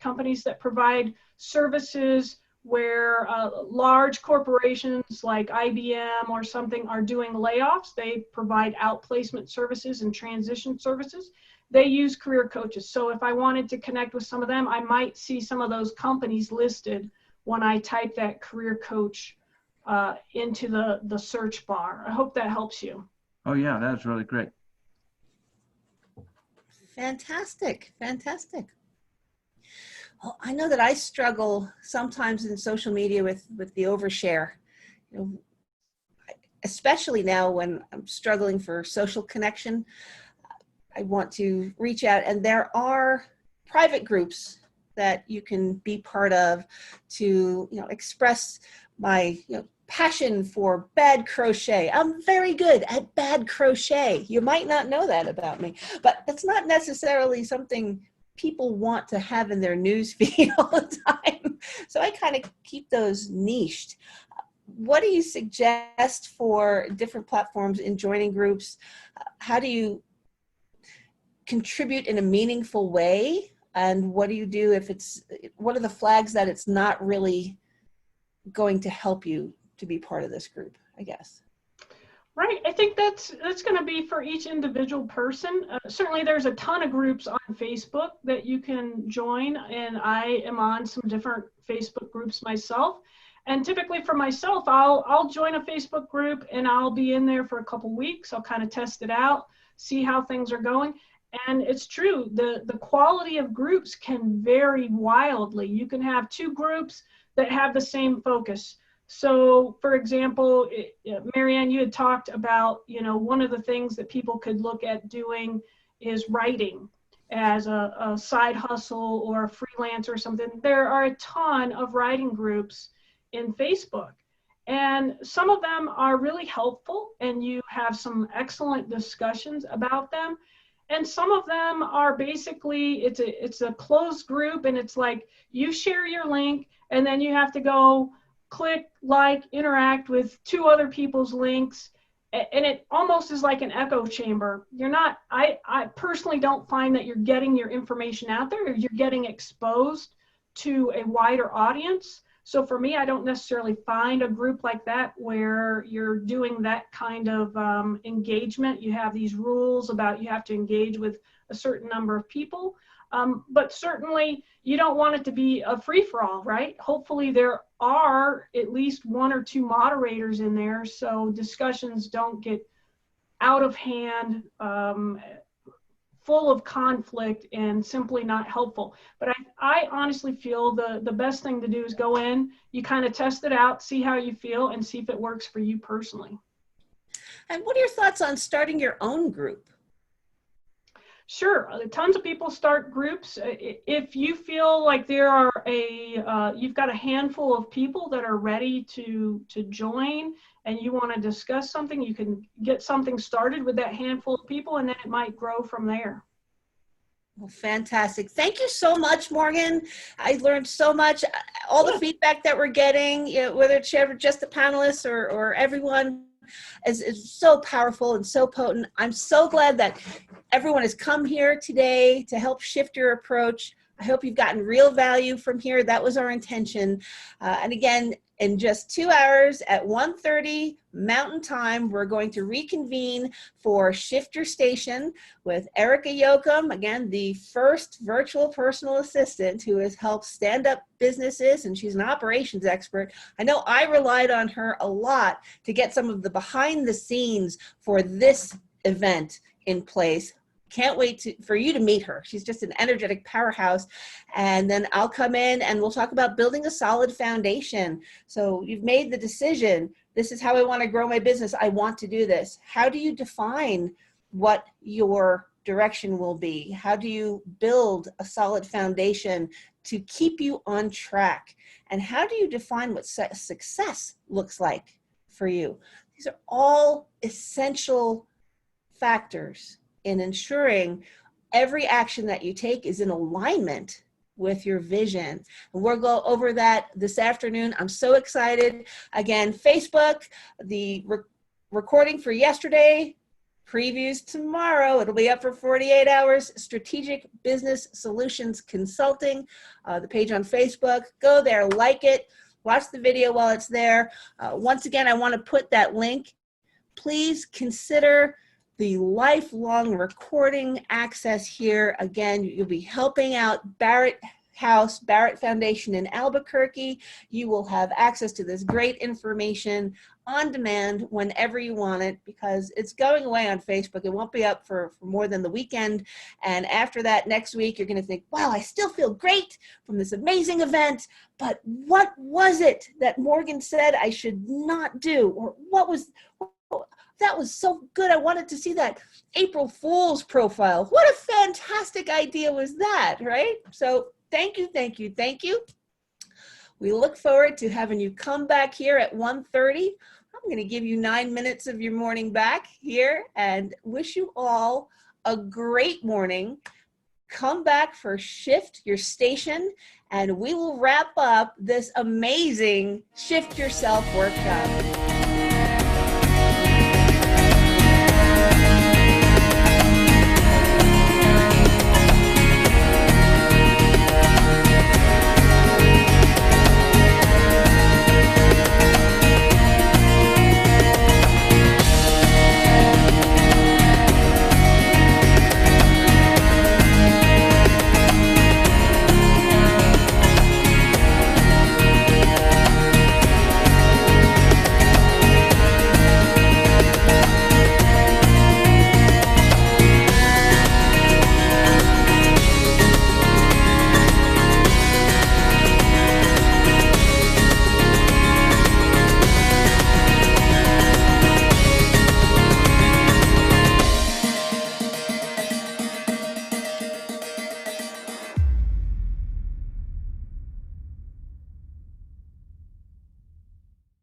that provide services where large corporations like IBM or something are doing layoffs, they provide outplacement services and transition services. They use career coaches. So if I wanted to connect with some of them, I might see some of those companies listed when I type that career coach into the search bar. I hope that helps you. Oh yeah, that's really great. Fantastic, fantastic. Well, I know that I struggle sometimes in social media with the overshare, especially now when I'm struggling for social connection. I want to reach out, and there are private groups that you can be part of to, express my, passion for bad crochet. I'm very good at bad crochet. You might not know that about me, but that's not necessarily something people want to have in their news feed all the time. So I kind of keep those niched. What do you suggest for different platforms in joining groups? How do you contribute in a meaningful way? And what do you do if what are the flags that it's not really going to help you to be part of this group, I guess? Right. I think that's going to be for each individual person. Certainly there's a ton of groups on Facebook that you can join, and I am on some different Facebook groups myself. And typically for myself, I'll join a Facebook group and I'll be in there for a couple weeks. I'll kind of test it out, see how things are going. And it's true, the quality of groups can vary wildly. You can have two groups that have the same focus. So, for example, Marianne, you had talked about, one of the things that people could look at doing is writing as a side hustle or a freelance or something. There are a ton of writing groups in Facebook, and some of them are really helpful, and you have some excellent discussions about them. And some of them are basically, it's a closed group, and it's like you share your link, and then you have to go click, like, interact with two other people's links, and it almost is like an echo chamber. I personally don't find that you're getting your information out there, or you're getting exposed to a wider audience. So for me, I don't necessarily find a group like that where you're doing that kind of engagement. You have these rules about you have to engage with a certain number of people. But certainly you don't want it to be a free-for-all, right? Hopefully there are at least one or two moderators in there so discussions don't get out of hand full of conflict and simply not helpful. But I honestly feel the best thing to do is go in, you kind of test it out, see how you feel, and see if it works for you personally. And what are your thoughts on starting your own group? Sure, tons of people start groups. If you feel like there are you've got a handful of people that are ready to join and you want to discuss something, you can get something started with that handful of people and then it might grow from there. Well, fantastic. Thank you so much, Morgan. I learned so much. All the feedback that we're getting, you know, whether it's just the panelists or everyone, is so powerful and so potent. I'm so glad that everyone has come here today to help shift your approach. I hope you've gotten real value from here. That was our intention. And again, in just 2 hours at 1:30 Mountain Time, we're going to reconvene for Shift Your Station with Erica Yoakum, again, the first virtual personal assistant who has helped stand up businesses, and she's an operations expert. I know I relied on her a lot to get some of the behind the scenes for this event in place. Can't wait for you to meet her. She's just an energetic powerhouse. And then I'll come in and we'll talk about building a solid foundation. So you've made the decision. This is how I want to grow my business. I want to do this. How do you define what your direction will be? How do you build a solid foundation to keep you on track? And how do you define what success looks like for you? These are all essential factors in ensuring every action that you take is in alignment with your vision. And we'll go over that this afternoon. I'm so excited. Again, Facebook, the recording for yesterday, previews tomorrow. It'll be up for 48 hours. Strategic Business Solutions Consulting, the page on Facebook. Go there, like it, watch the video while it's there. Once again, I want to put that link. Please consider the lifelong recording access here. Again, you'll be helping out Barrett Foundation in Albuquerque. You will have access to this great information on demand whenever you want it, because it's going away on Facebook. It won't be up for more than the weekend. And after that, next week, you're going to think, wow, I still feel great from this amazing event, but what was it that Morgan said I should not do? Or that was so good. I wanted to see that April Fool's profile. What a fantastic idea was that, right? So thank you, thank you, thank you. We look forward to having you come back here at 1:30. I'm going to give you 9 minutes of your morning back here and wish you all a great morning. Come back for Shift Your Station, and we will wrap up this amazing Shift Yourself workshop.